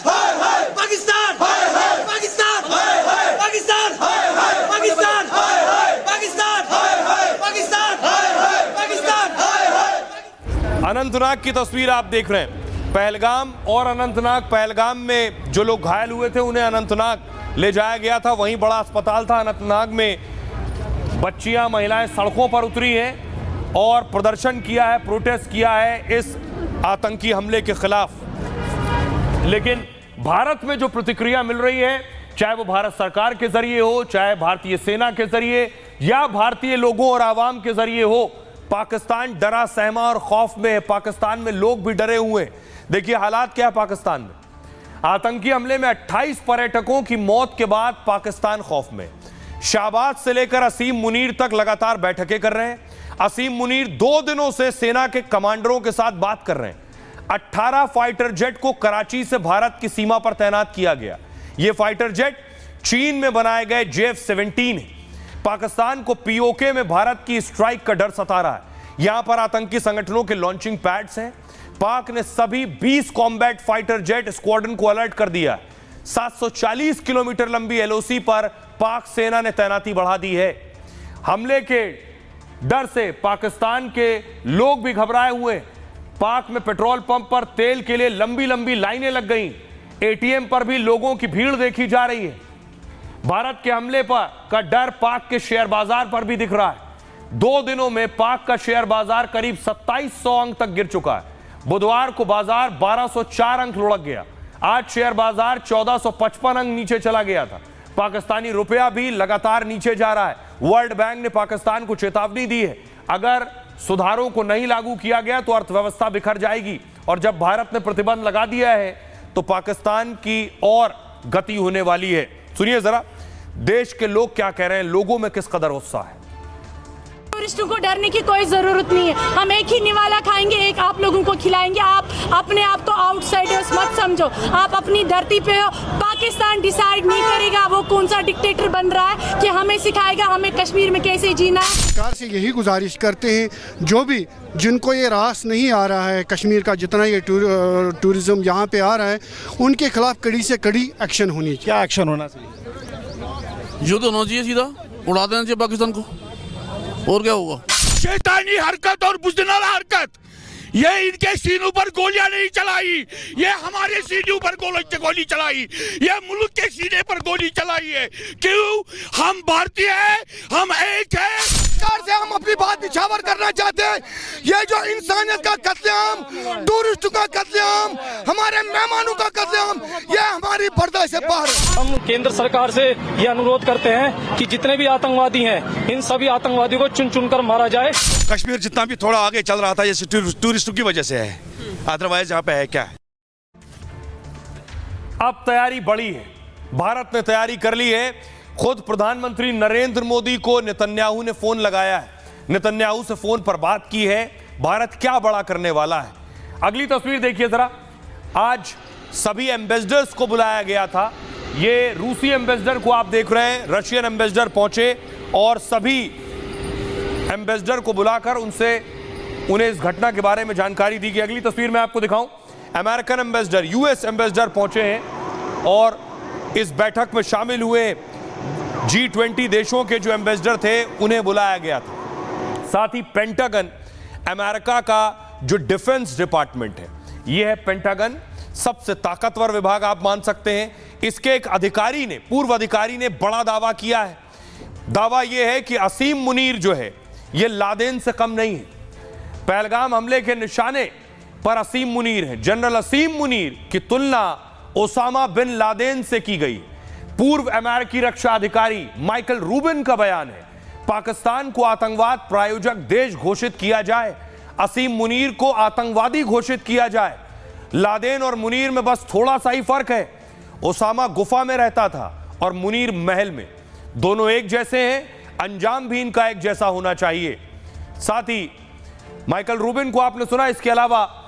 पाकिस्तान पाकिस्तान पाकिस्तान पाकिस्तान पाकिस्तान पाकिस्तान पाकिस्तान। अनंतनाग की तस्वीर आप देख रहे हैं। पहलगाम और अनंतनाग, पहलगाम में जो लोग घायल हुए थे उन्हें अनंतनाग ले जाया गया था, वहीं बड़ा अस्पताल था। अनंतनाग में बच्चियां, महिलाएं सड़कों पर उतरी हैं और प्रदर्शन किया है, प्रोटेस्ट किया है इस आतंकी हमले के खिलाफ। लेकिन भारत में जो प्रतिक्रिया मिल रही है, चाहे वो भारत सरकार के जरिए हो, चाहे भारतीय सेना के जरिए या भारतीय लोगों और आवाम के जरिए हो, पाकिस्तान डरा सहमा और खौफ में है। पाकिस्तान में लोग भी डरे हुए हैं। देखिए हालात क्या है पाकिस्तान में। आतंकी हमले में 28 पर्यटकों की मौत के बाद पाकिस्तान खौफ में। शाहबाज से लेकर असीम मुनीर तक लगातार बैठकें कर रहे हैं। असीम मुनीर 2 दिनों से सेना के कमांडरों के साथ बात कर रहे हैं। 18 फाइटर जेट को कराची से भारत की सीमा पर तैनात किया गया। यह फाइटर जेट चीन में बनाए गए JF-17 है। पाकिस्तान को पीओके में भारत की स्ट्राइक का डर सता रहा है। यहां पर आतंकी संगठनों के लॉन्चिंग पैड्स हैं। पाक ने सभी 20 कॉम्बैट फाइटर जेट स्क्वाड्रन को अलर्ट कर दिया। 740 किलोमीटर लंबी LOC पर पाक सेना ने तैनाती बढ़ा दी है। हमले के डर से पाकिस्तान के लोग भी घबराए हुए। पाक में पेट्रोल पंप पर तेल के लिए लंबी लंबी लाइनें लग गई। ATM पर भी लोगों की भीड़ देखी जा रही है। भारत के हमले पर का डर पाक के शेयर बाजार पर भी दिख रहा है। 2 दिनों में पाक का शेयर बाजार करीब 2700 अंक तक गिर चुका है। बुधवार को बाजार 1204 अंक लुढ़क गया। आज शेयर बाजार 1455 अंक नीचे चला गया था। पाकिस्तानी रुपया भी लगातार नीचे जा रहा है। वर्ल्ड बैंक ने पाकिस्तान को चेतावनी दी है, अगर सुधारों को नहीं लागू किया गया तो अर्थव्यवस्था बिखर जाएगी। और जब भारत ने प्रतिबंध लगा दिया है तो पाकिस्तान की और गति होने वाली है। सुनिए जरा देश के लोग क्या कह रहे हैं, लोगों में किस कदर उत्साह है। टूरिस्टों को डरने की कोई जरूरत नहीं है। हम एक ही निवाला खाएंगे, एक आप लोगों को खिलाएंगे। आप अपने आप को आउटसाइडर्स मत समझो। आप अपनी धरती पे हो। पाकिस्तान डिसाइड नहीं करेगा वो कौन सा डिक्टेटर बन रहा है कि हमें सिखाएगा हमें कश्मीर में कैसे जीना है। सरकार से यही गुजारिश करते हैं जो भी जिनको ये रास नहीं आ रहा है कश्मीर का, जितना ये टूरिज्म यहाँ पे आ रहा है, उनके खिलाफ कड़ी से कड़ी एक्शन होनी चाहिए। क्या एक्शन होना चाहिए? युद्ध होना चाहिए, सीधा उड़ा देना चाहिए पाकिस्तान को, और क्या होगा। शैतानी हरकत और बुज़दिलाना हरकत, ये इनके सीनों पर गोलियां नहीं चलाई, ये हमारे सीनों पर गोली चलाई, ये मुल्क के सीने पर गोली चलाई है। क्यों? हम भारतीय हैं, हम एक हैं। सरकार से हम अपनी बात निछावर करना चाहते हैं। ये जो इंसानियत का कत्लेआम, टूरिस्टों का कत्लेआम, हमारे मेहमानों का कत्लेआम, ये हमारी बर्दाश्त से बाहर है। हम केंद्र सरकार से ये अनुरोध करते हैं कि जितने भी आतंकवादी हैं, इन सभी आतंकवादियों को चुन चुन कर मारा जाए। कश्मीर जितना भी थोड़ा आगे चल रहा था ये टूरिस्टों की वजह से है, अदरवाइज यहाँ पे है क्या है। अब तैयारी बढ़ी है, भारत ने तैयारी कर ली है। खुद प्रधानमंत्री नरेंद्र मोदी को नेतन्याहू ने फोन लगाया है, नेतन्याहू से फोन पर बात की है। भारत क्या बड़ा करने वाला है, अगली तस्वीर देखिए जरा। आज सभी एम्बेसडर्स को बुलाया गया था। ये रूसी एम्बेसडर को आप देख रहे हैं, रशियन एम्बेसडर पहुंचे और सभी एम्बेसडर को बुलाकर उन्हें इस घटना के बारे में जानकारी दी गई। अगली तस्वीर में आपको दिखाऊं, अमेरिकन एम्बेसडर, यूएस एम्बेसडर पहुंचे हैं और इस बैठक में शामिल हुए। G20 देशों के जो एम्बेसडर थे उन्हें बुलाया गया था। साथ ही पेंटागन, अमेरिका का जो डिफेंस डिपार्टमेंट है, यह है पेंटागन, सबसे ताकतवर विभाग आप मान सकते हैं। इसके एक अधिकारी ने, पूर्व अधिकारी ने बड़ा दावा किया है। दावा यह है कि असीम मुनीर जो है यह लादेन से कम नहीं है। पहलगाम हमले के निशाने पर असीम मुनीर है। जनरल असीम मुनीर की तुलना ओसामा बिन लादेन से की गई। पूर्व अमेरिकी रक्षा अधिकारी माइकल रूबिन का बयान है, पाकिस्तान को आतंकवाद प्रायोजक देश घोषित किया जाए, असीम मुनीर को आतंकवादी घोषित किया जाए। लादेन और मुनीर में बस थोड़ा सा ही फर्क है। ओसामा गुफा में रहता था और मुनीर महल में। दोनों एक जैसे हैं, अंजाम भी इनका एक जैसा होना चाहिए। साथ ही माइकल रूबिन को आपने सुना। इसके अलावा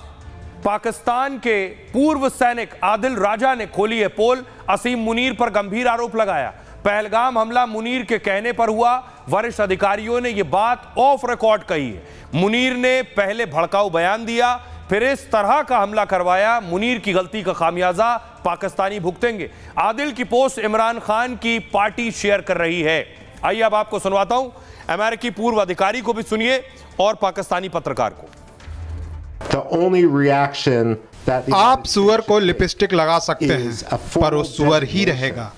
पाकिस्तान के पूर्व सैनिक आदिल राजा ने खोली है पोल, असीम मुनीर पर गंभीर आरोप लगाया। पहलगाम हमला मुनीर के कहने पर हुआ, वरिष्ठ अधिकारियों ने यह बात ऑफ रिकॉर्ड कही है। मुनीर ने पहले भड़काऊ बयान दिया, फिर इस तरह का हमला करवाया। मुनीर की गलती का खामियाजा पाकिस्तानी भुगतेंगे। आदिल की पोस्ट इमरान खान की पार्टी शेयर कर रही है। आइए अब आपको सुनवाता हूं, अमेरिकी पूर्व अधिकारी को भी सुनिए और पाकिस्तानी पत्रकार को। आप सुअर को लिपस्टिक लगा सकते हैं पर वो सुअर ही रहेगा।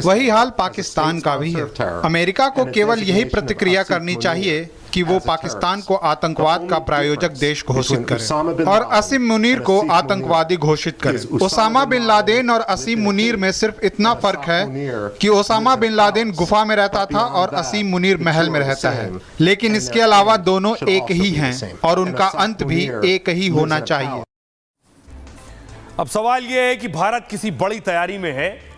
वही हाल पाकिस्तान का भी है। अमेरिका को केवल यही प्रतिक्रिया करनी चाहिए कि वो पाकिस्तान को आतंकवाद का प्रायोजक देश घोषित करे और असीम मुनीर को आतंकवादी घोषित करे। ओसामा बिन लादेन और असीम मुनीर में सिर्फ इतना फर्क है कि ओसामा बिन लादेन गुफा में रहता था और असीम मुनीर महल में रहता है, लेकिन इसके अलावा दोनों एक ही हैं और उनका अंत भी एक ही होना चाहिए। अब सवाल यह है कि भारत किसी बड़ी तैयारी में है,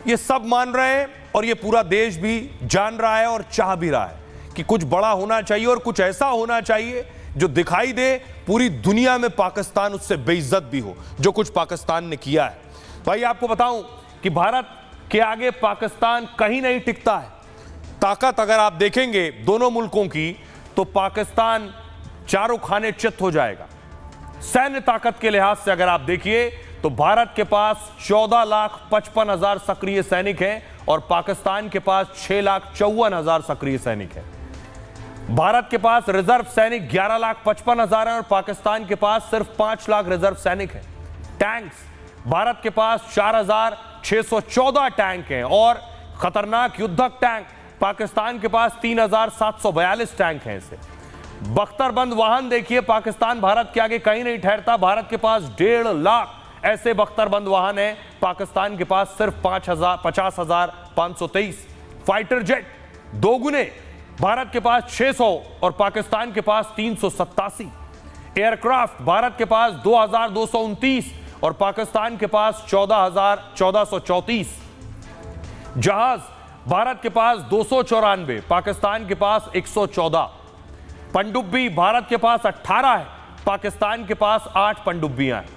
ये सब मान रहे हैं और ये पूरा देश भी जान रहा है और चाह भी रहा है कि कुछ बड़ा होना चाहिए और कुछ ऐसा होना चाहिए जो दिखाई दे पूरी दुनिया में पाकिस्तान उससे बेइज्जत भी हो, जो कुछ पाकिस्तान ने किया है। भाई आपको बताऊं कि भारत के आगे पाकिस्तान कहीं नहीं टिकता है। ताकत अगर आप देखेंगे दोनों मुल्कों की तो पाकिस्तान चारों खाने चित हो जाएगा। सैन्य ताकत के लिहाज से अगर आप देखिए तो भारत के पास 14,55,000 सक्रिय सैनिक हैं और पाकिस्तान के पास 6,54,000 सक्रिय सैनिक हैं। भारत के पास रिजर्व सैनिक 11,55,000 हैं और पाकिस्तान के पास सिर्फ 5 लाख रिजर्व सैनिक हैं। टैंक्स, भारत के पास 4,614 टैंक हैं और खतरनाक युद्धक टैंक पाकिस्तान के पास 3,742 टैंक हैं। इसे बख्तरबंद वाहन देखिए, पाकिस्तान भारत के आगे कहीं नहीं ठहरता। भारत के पास 1.5 लाख ऐसे बख्तरबंद वाहन हैं, पाकिस्तान के पास सिर्फ 50,523। फाइटर जेट 2 गुने, भारत के पास 600 और पाकिस्तान के पास 387। एयरक्राफ्ट, भारत के पास 2,229 और पाकिस्तान के पास 14,1434। जहाज, भारत के पास 294, पाकिस्तान के पास 114। पनडुब्बी भारत के पास 18 है, पाकिस्तान के पास 8 पनडुब्बियां हैं।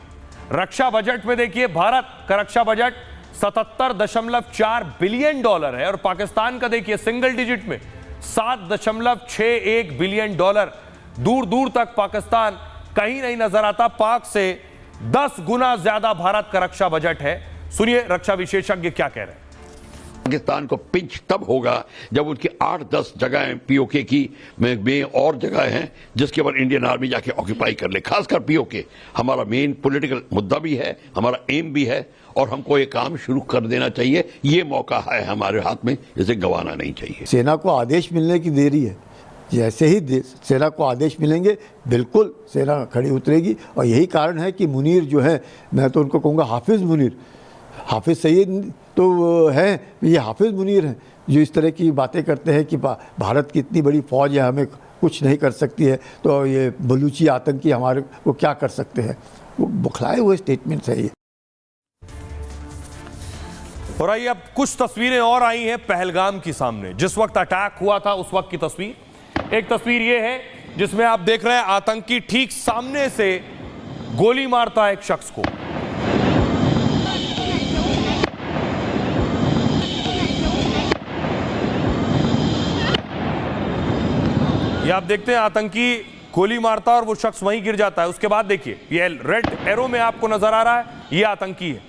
रक्षा बजट में देखिए, भारत का रक्षा बजट 77.4 बिलियन डॉलर है और पाकिस्तान का देखिए सिंगल डिजिट में 7.61 बिलियन डॉलर। दूर दूर तक पाकिस्तान कहीं नहीं नजर आता। पाक से 10 गुना ज्यादा भारत का रक्षा बजट है। सुनिए रक्षा विशेषज्ञ क्या कह रहे हैं। पाकिस्तान को पिंच तब होगा जब उनकी 8-10 जगह पीओके की में और जगह हैं जिसके ऊपर इंडियन आर्मी जाके ऑक्यूपाई कर ले। खासकर पीओके हमारा मेन पॉलिटिकल मुद्दा भी है, हमारा एम भी है और हमको ये काम शुरू कर देना चाहिए। ये मौका है हमारे हाथ में, इसे गंवाना नहीं चाहिए। सेना को आदेश मिलने की देरी है। जैसे ही सेना को आदेश मिलेंगे बिल्कुल सेना खड़ी उतरेगी। और यही कारण है कि मुनीर जो है, मैं तो उनको कहूँगा हाफिज मुनीर, हाफिज सईद तो है, ये हाफिज मुनीर हैं जो इस तरह की बातें करते हैं कि भारत की इतनी बड़ी फौज है, हमें कुछ नहीं कर सकती है, तो ये बलूची आतंकी हमारे को क्या कर सकते हैं। वो बुखलाए हुए स्टेटमेंट्स है ये। और आइए अब कुछ तस्वीरें और आई हैं पहलगाम की सामने। जिस वक्त अटैक हुआ था उस वक्त की तस्वीर। एक तस्वीर ये है जिसमें आप देख रहे हैं आतंकी ठीक सामने से गोली मारता है एक शख्स को। ये आप देखते हैं आतंकी गोली मारता है और वो शख्स वहीं गिर जाता है। उसके बाद देखिए ये रेड एरो में आपको नजर आ रहा है, ये आतंकी है,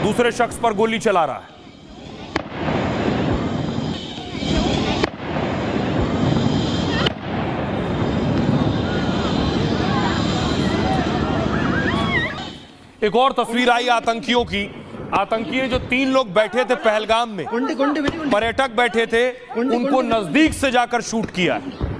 दूसरे शख्स पर गोली चला रहा है। एक और तस्वीर आई आतंकियों की। आतंकी जो 3 लोग बैठे थे पहलगाम में, पर्यटक बैठे थे, उनको नजदीक से जाकर शूट किया है।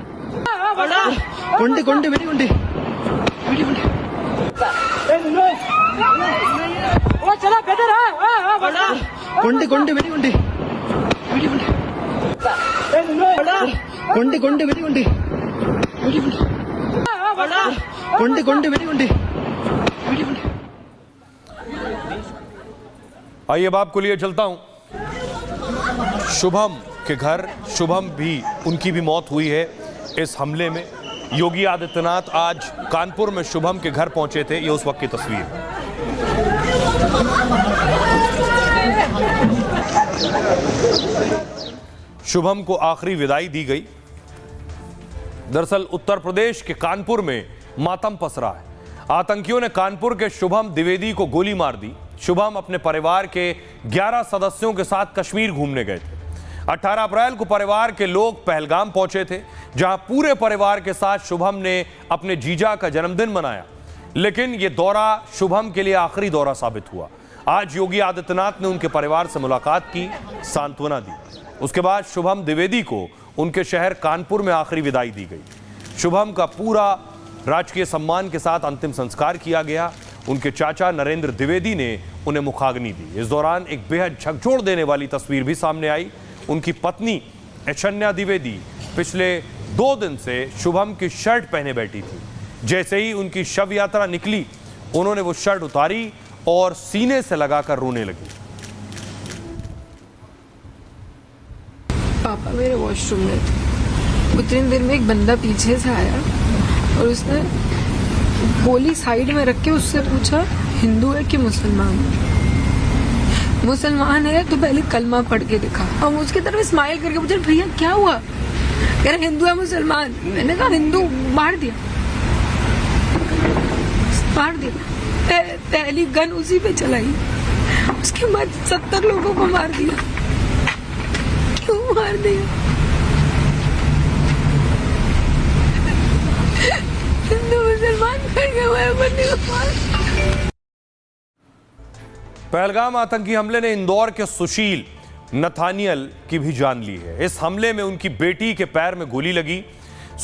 आइए अब आपको लिए चलता हूं शुभम के घर। शुभम भी, उनकी भी मौत हुई है इस हमले में। योगी आदित्यनाथ आज कानपुर में शुभम के घर पहुंचे थे। ये उस वक्त की तस्वीर है। शुभम को आखिरी विदाई दी गई। दरअसल उत्तर प्रदेश के कानपुर में मातम पसरा है। आतंकियों ने कानपुर के शुभम द्विवेदी को गोली मार दी। शुभम अपने परिवार के 11 सदस्यों के साथ कश्मीर घूमने गए थे। 18 अप्रैल को परिवार के लोग पहलगाम पहुंचे थे, जहां पूरे परिवार के साथ शुभम ने अपने जीजा का जन्मदिन मनाया। लेकिन यह दौरा शुभम के लिए आखिरी दौरा साबित हुआ। आज योगी आदित्यनाथ ने उनके परिवार से मुलाकात की, सांत्वना दी। उसके बाद शुभम द्विवेदी को उनके शहर कानपुर में आखिरी विदाई दी गई। शुभम का पूरा राजकीय सम्मान के साथ अंतिम संस्कार किया गया। उनके चाचा नरेंद्र द्विवेदी ने उन्हें मुखाग्नि दी। इस दौरान एक बेहद झकझोर देने वाली तस्वीर भी सामने आई। उनकी पत्नी ऐश्वर्या द्विवेदी पिछले 2 दिन से शुभम की शर्ट पहने बैठी थी। जैसे ही उनकी शव यात्रा निकली, उन्होंने वो शर्ट उतारी और सीने से लगाकर रोने लगी। पापा मेरे वॉशरूम में थे। उतनी देर में एक बंदा पीछे से आया और उसने गोली साइड में रख के उससे पूछा हिंदू है कि मुसलमान। मुसलमान है तो पहले कलमा पढ़ के दिखा और उसकी तरफ स्माइल करके पूछा भैया क्या हुआ, कह रहे हिंदू है मुसलमान। मैंने कहा हिंदू, मार दिया। पहली गन उसी पे चलाई, उसके बाद 70 लोगों को मार दिया। क्यों मार दिया? हिंदू मुसलमान पहलगाम आतंकी हमले ने इंदौर के सुशील नथानियल की भी जान ली है। इस हमले में उनकी बेटी के पैर में गोली लगी।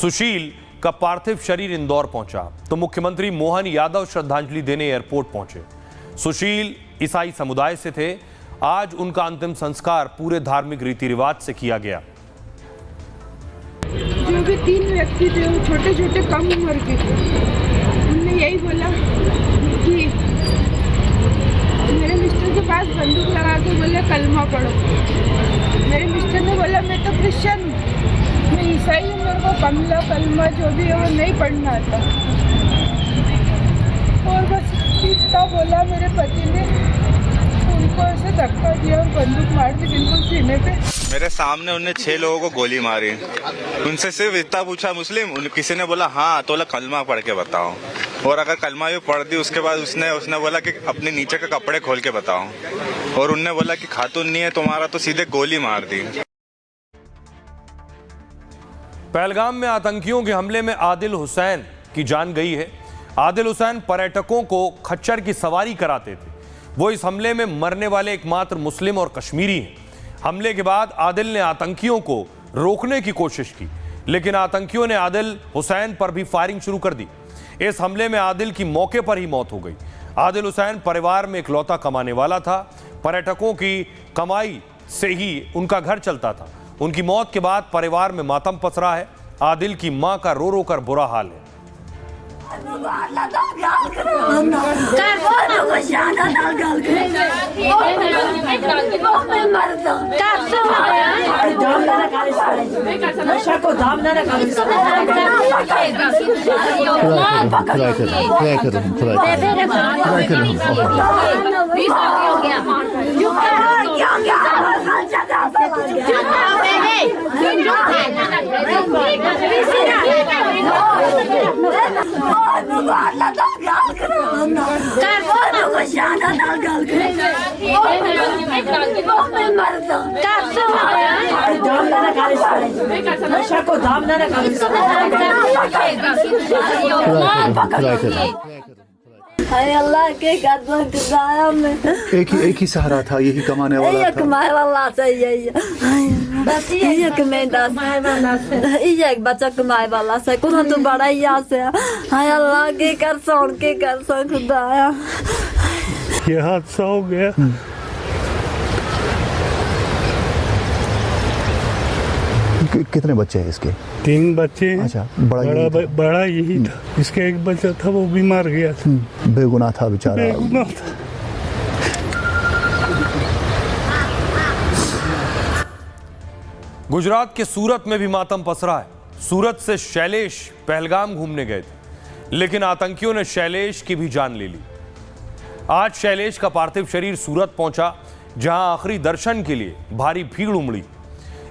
सुशील का पार्थिव शरीर इंदौर पहुंचा तो मुख्यमंत्री मोहन यादव श्रद्धांजलि देने एयरपोर्ट पहुंचे। सुशील ईसाई समुदाय से थे। आज उनका अंतिम संस्कार पूरे धार्मिक रीति रिवाज से किया गया। जो भी 3 व्यक्ति थे वो छोटे छोटे कम उम्र के थे। उन्होंने यही बोला कि मेरे मिस्टर के पास बंदूक लगा के बोले कलमा पढ़ो। मेरे मिस्टर ने बोला मैं तो क्रिश्चियन हूँ, मैं ईसाई हूँ, मेरे को कमला कलमा जो भी है वो नहीं पढ़ना आता। और बस इतना बोला मेरे पति ने, उनको ऐसे धक्का दिया और बंदूक मार दी बिल्कुल सीने पे। मेरे सामने उनने 6 लोगों को गोली मारी। उनसे सिर्फ इतना पूछा मुस्लिम, किसी ने बोला हाँ, तो बोला कलमा पढ़ के बताओ। और अगर कलमा भी पढ़ दी उसके बाद उसने बोला कि अपने नीचे के कपड़े खोल के बताओ। और उनने बोला कि खातून नहीं है तुम्हारा, तो सीधे गोली मार दी। पहलगाम में आतंकियों के हमले में आदिल हुसैन की जान गई है। आदिल हुसैन पर्यटकों को खच्चर की सवारी कराते थे। वो इस हमले में मरने वाले एकमात्र मुस्लिम और कश्मीरी हैं। हमले के बाद आदिल ने आतंकियों को रोकने की कोशिश की, लेकिन आतंकियों ने आदिल हुसैन पर भी फायरिंग शुरू कर दी। इस हमले में आदिल की मौके पर ही मौत हो गई। आदिल हुसैन परिवार में इकलौता कमाने वाला था। पर्यटकों की कमाई से ही उनका घर चलता था। उनकी मौत के बाद परिवार में मातम पसरा है। आदिल की मां का रो रो कर बुरा हाल है। अल्लाह के कदम खुदाया में एक ही सहारा था, यही कमाने वाला था। कमाने वाला चाहिए, एक बच्चा कमाए वाला से कुछ तो बड़ा ही से। हाय अल्लाह के कर खुदाया। ये हादसा हो गया। कितने बच्चे हैं इसके? 3 बच्चे हैं। अच्छा, बड़ा यही था। इसका एक बच्चा था, वो भी मार गया था। बेगुनाह था बेचारा। बेगुनाह था। गुजरात के सूरत में भी मातम पसरा है। सूरत से शैलेश पहलगाम घूमने गए थे, लेकिन आतंकियों ने शैलेश की भी जान ले ली। आज शैलेश का पार्थिव शरीर सूरत पहुंचा, जहां आखिरी दर्शन के लिए भारी भीड़ उमड़ी।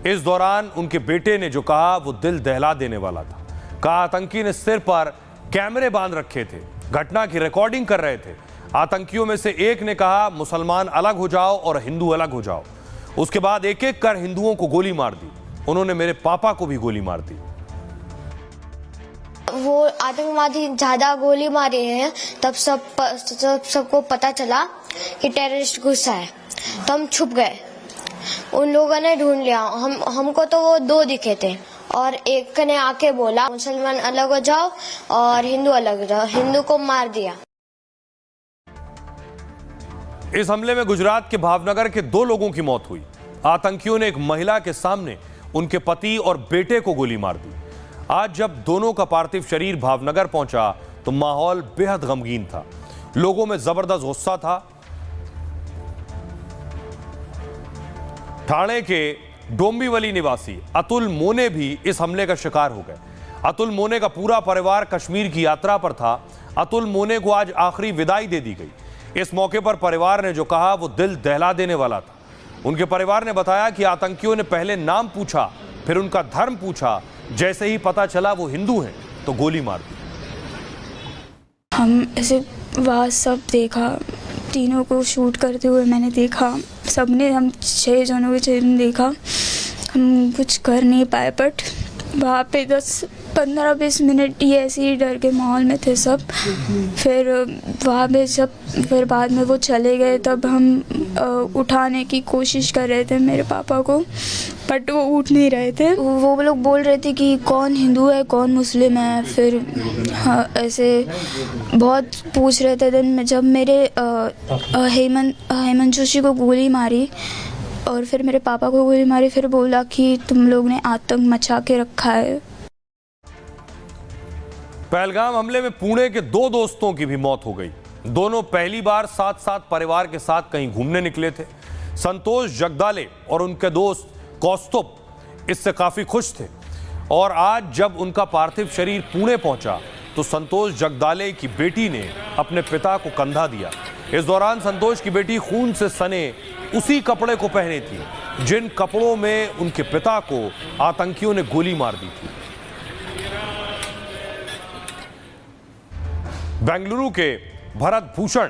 इस दौरान उनके बेटे ने जो कहा वो दिल दहला देने वाला था। कहा आतंकी ने सिर पर कैमरे बांध रखे थे, घटना की रिकॉर्डिंग कर रहे थे। आतंकियों में से एक ने कहा मुसलमान अलग हो जाओ और हिंदू अलग हो जाओ। उसके बाद एक एक कर हिंदुओं को गोली मार दी। उन्होंने मेरे पापा को भी गोली मार दी। वो आतंकवादी ज्यादा गोली मारे हैं, तब सबको पता चला कि टेररिस्ट घुसा है, तो हम छुप गए। उन लोगों ने ढूंढ लिया। हमको तो वो 2 दिखे थे, और एक ने आके बोला मुसलमान अलग हो जाओ और हिंदू अलग हो जाओ। हिंदू को मार दिया। इस हमले में गुजरात के भावनगर के 2 लोगों की मौत हुई। आतंकियों ने एक महिला के सामने उनके पति और बेटे को गोली मार दी। आज जब दोनों का पार्थिव शरीर भावनगर पहुंचा तो माहौल बेहद गमगीन था। लोगों में जबरदस्त गुस्सा था। ठाणे के डोंबिवली निवासी अतुल मोने भी इस हमले का शिकार हो गए। अतुल मोने का पूरा परिवार कश्मीर की यात्रा पर था। अतुल मोने को आज आखिरी विदाई दे दी गई। इस मौके पर परिवार ने जो कहा वो दिल दहला देने वाला था। उनके परिवार ने बताया कि आतंकियों ने पहले नाम पूछा, फिर उनका धर्म पूछा। जैसे ही पता चला वो हिंदू हैं तो गोली मार दी। हम ऐसे वहाँ सब देखा, तीनों को शूट करते हुए मैंने देखा। सबने, हम 6 जनों के देखा। हम कुछ कर नहीं पाए, बट वहाँ पे 10-15-20 मिनट ये ऐसे ही डर के माहौल में थे सब। फिर वहाँ पे फिर बाद में वो चले गए, तब हम उठाने की कोशिश कर रहे थे मेरे पापा को, बट वो उठ नहीं रहे थे। वो लोग बोल रहे थे कि कौन हिंदू है कौन मुस्लिम है। फिर ऐसे बहुत पूछ रहे थे। दिन में जब मेरे हेमंत जोशी को गोली मारी और फिर मेरे पापा को गोली मारी, फिर बोला कि तुम लोग ने आतंक मचा के रखा है। पहलगाम हमले में पुणे के 2 दोस्तों की भी मौत हो गई। दोनों पहली बार साथ परिवार के साथ कहीं घूमने निकले थे। संतोष जगदाले और उनके दोस्त कौस्तुभ इससे काफी खुश थे और आज जब उनका पार्थिव शरीर पुणे पहुंचा तो संतोष जगदाले की बेटी ने अपने पिता को कंधा दिया। इस दौरान संतोष की बेटी खून से सने उसी कपड़े को पहने थी जिन कपड़ों में उनके पिता को आतंकियों ने गोली मार दी थी। बेंगलुरु के भरत भूषण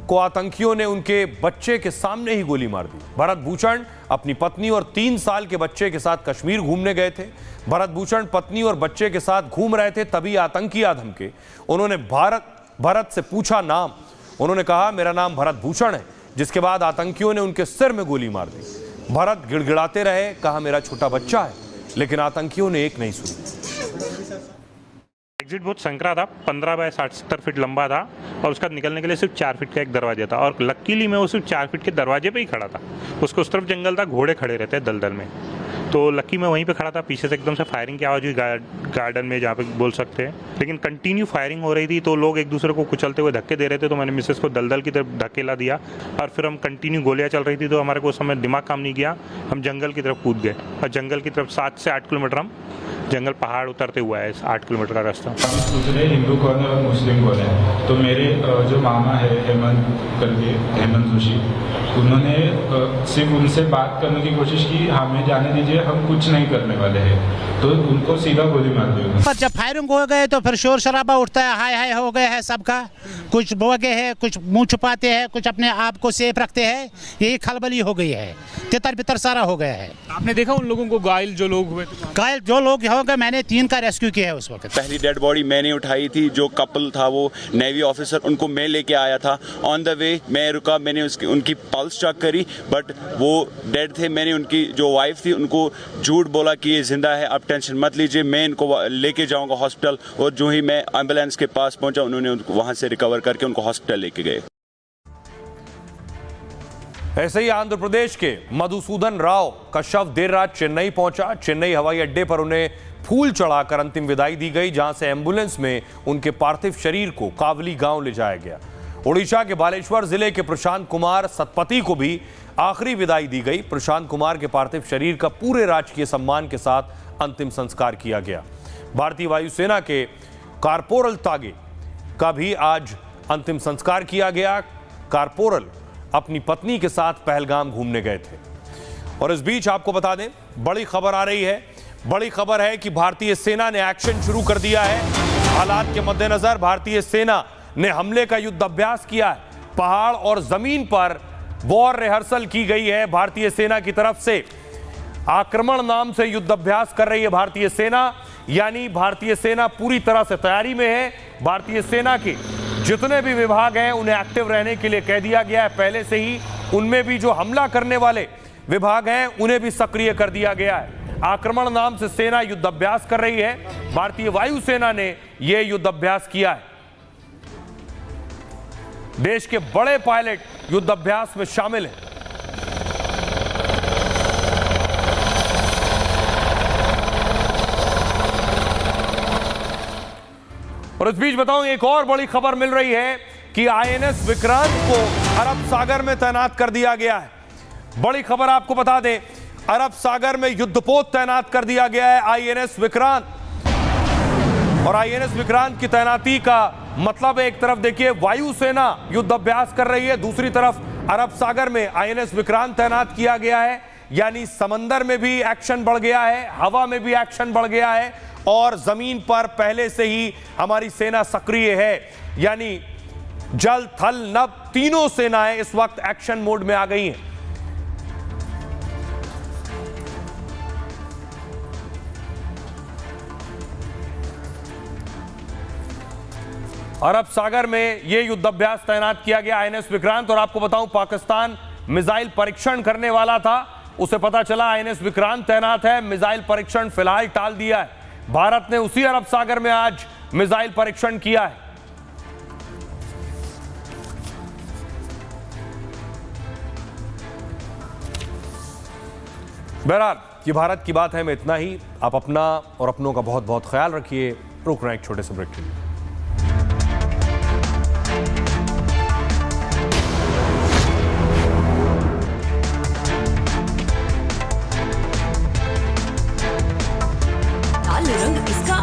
को आतंकियों ने उनके बच्चे के सामने ही गोली मार दी। भरत भूषण अपनी पत्नी और 3 साल के बच्चे के साथ कश्मीर घूमने गए थे। भरत भूषण पत्नी और बच्चे के साथ घूम रहे थे, तभी आतंकी आ धमके। उन्होंने भरत से पूछा नाम। उन्होंने कहा मेरा नाम भरत भूषण है, जिसके बाद आतंकियों ने उनके सिर में गोली मार दी। भरत गिड़गिड़ाते रहे, कहा मेरा छोटा बच्चा है, लेकिन आतंकियों ने एक नहीं सुनी। एग्जिट बहुत संकरा था, 15 बाय 60-70 फीट लंबा था और उसका निकलने के लिए सिर्फ 4 फीट का एक दरवाजा था और लकीली मैं वो सिर्फ 4 फीट के दरवाजे पे ही खड़ा था। उसको उस तरफ जंगल था, घोड़े खड़े रहते हैं दलदल में, तो लकी मैं वहीं पे खड़ा था। पीछे से एकदम से फायरिंग की आवाज़ हुई गार्डन में, जहाँ पे बोल सकते हैं, लेकिन कंटिन्यू फायरिंग हो रही थी तो लोग एक दूसरे को कुचलते हुए धक्के दे रहे थे। तो मैंने मिसेस को दलदल की तरफ धकेला दिया और फिर हम कंटिन्यू गोलियाँ चल रही थी तो हमारे को उस समय दिमाग काम नहीं किया, हम जंगल की तरफ कूद गए और जंगल की तरफ 7 से 8 किलोमीटर हम जंगल पहाड़ उतरते हुआ है 8 किलोमीटर का रास्ता। दूसरे हिंदू कौन है और मुस्लिम कौन है, तो मेरे जो मामा है हेमंत जोशी, उन्होंने सिर्फ उनसे बात करने की कोशिश की, हमें जाने दीजिए हम कुछ नहीं करने वाले हैं, तो उनको सीधा गोली मार दी। पर जब फायरिंग हो गए तो फिर शोर शराबा उठता है, हाय हाय हो गए है सबका, कुछ बोगे है, कुछ मुंह छुपाते हैं, कुछ अपने आप को सेफ रखते हैं, यही खलबली हो गई है, तितर बितर सारा हो गया है। आपने देखा उन लोगों को, घायल जो लोग हुए? घायल जो लोग हो गए, मैंने 3 का रेस्क्यू किया है उस वक्त। पहली डेड बॉडी मैंने उठाई थी, जो कपल था वो नेवी ऑफिसर, उनको मैं लेके आया था। ऑन द वे मैं रुका, मैंने उनकी पल्स चेक करी, बट वो डेड थे। मैंने उनकी जो वाइफ थी उनको झूठ बोला कि ये जिंदा है, आप टेंशन मत लीजिए, मैं इनको लेके जाऊंगा हॉस्पिटल। और जो ही मैं एम्बुलेंस के पास पहुंचा, उन्होंने उनको वहां से रिकवर करके उनको हॉस्पिटल लेके गए। ऐसे ही आंध्र प्रदेश के मधुसूदन राव का शव देर रात चेन्नई पहुंचा। चेन्नई हवाई अड्डे पर उन्हें फूल चढ़ाकर अंतिम विदाई दी गई, जहां से एम्बुलेंस में उनके पार्थिव शरीर को कावली गांव ले जाया गया। ओडिशा के बालेश्वर जिले के प्रशांत कुमार सतपथी को भी आखिरी विदाई दी गई। प्रशांत कुमार के पार्थिव शरीर का पूरे राजकीय सम्मान के साथ अंतिम संस्कार किया गया। भारतीय वायुसेना के कारपोरल तागे का भी आज अंतिम संस्कार किया गया। कारपोरल अपनी पत्नी के साथ पहलगाम घूमने गए थे। और इस बीच आपको बता दें, बड़ी खबर आ रही है। बड़ी खबर है कि भारतीय सेना ने एक्शन शुरू कर दिया है। हालात के मद्देनजर भारतीय सेना ने हमले का युद्ध अभ्यास किया है। पहाड़ और जमीन पर वॉर रिहर्सल की गई है भारतीय सेना की तरफ से। आक्रमण नाम से युद्ध अभ्यास कर रही है भारतीय सेना, यानी भारतीय सेना पूरी तरह से तैयारी में है। भारतीय सेना के जितने भी विभाग हैं उन्हें एक्टिव रहने के लिए कह दिया गया है पहले से ही। उनमें भी जो हमला करने वाले विभाग हैं उन्हें भी सक्रिय कर दिया गया है। आक्रमण नाम से सेना युद्ध अभ्यास कर रही है। भारतीय वायुसेना ने यह युद्ध अभ्यास किया है। देश के बड़े पायलट युद्ध अभ्यास में शामिल हैं। और इस बीच बताऊं, एक और बड़ी खबर मिल रही है कि आईएनएस विक्रांत को अरब सागर में तैनात कर दिया गया है। बड़ी खबर आपको बता दें, अरब सागर में युद्धपोत तैनात कर दिया गया है आईएनएस विक्रांत। और आईएनएस विक्रांत की तैनाती का मतलब एक तरफ देखिए वायुसेना युद्ध अभ्यास कर रही है, दूसरी तरफ अरब सागर में आईएनएस विक्रांत तैनात किया गया है। यानी समंदर में भी एक्शन बढ़ गया है, हवा में भी एक्शन बढ़ गया है और जमीन पर पहले से ही हमारी सेना सक्रिय है। यानी जल, थल, नभ तीनों सेनाएं इस वक्त एक्शन मोड में आ गई हैं। अरब सागर में यह युद्धाभ्यास तैनात किया गया आईएनएस विक्रांत। और आपको बताऊं, पाकिस्तान मिसाइल परीक्षण करने वाला था, उसे पता चला आईएनएस विक्रांत तैनात है, मिसाइल परीक्षण फिलहाल टाल दिया है। भारत ने उसी अरब सागर में आज मिसाइल परीक्षण किया है। बहरहाल ये भारत की बात है में इतना ही। आप अपना और अपनों का बहुत बहुत ख्याल रखिए। रुक रहे हैं एक छोटे से ब्रेक के लिए। रंग इसका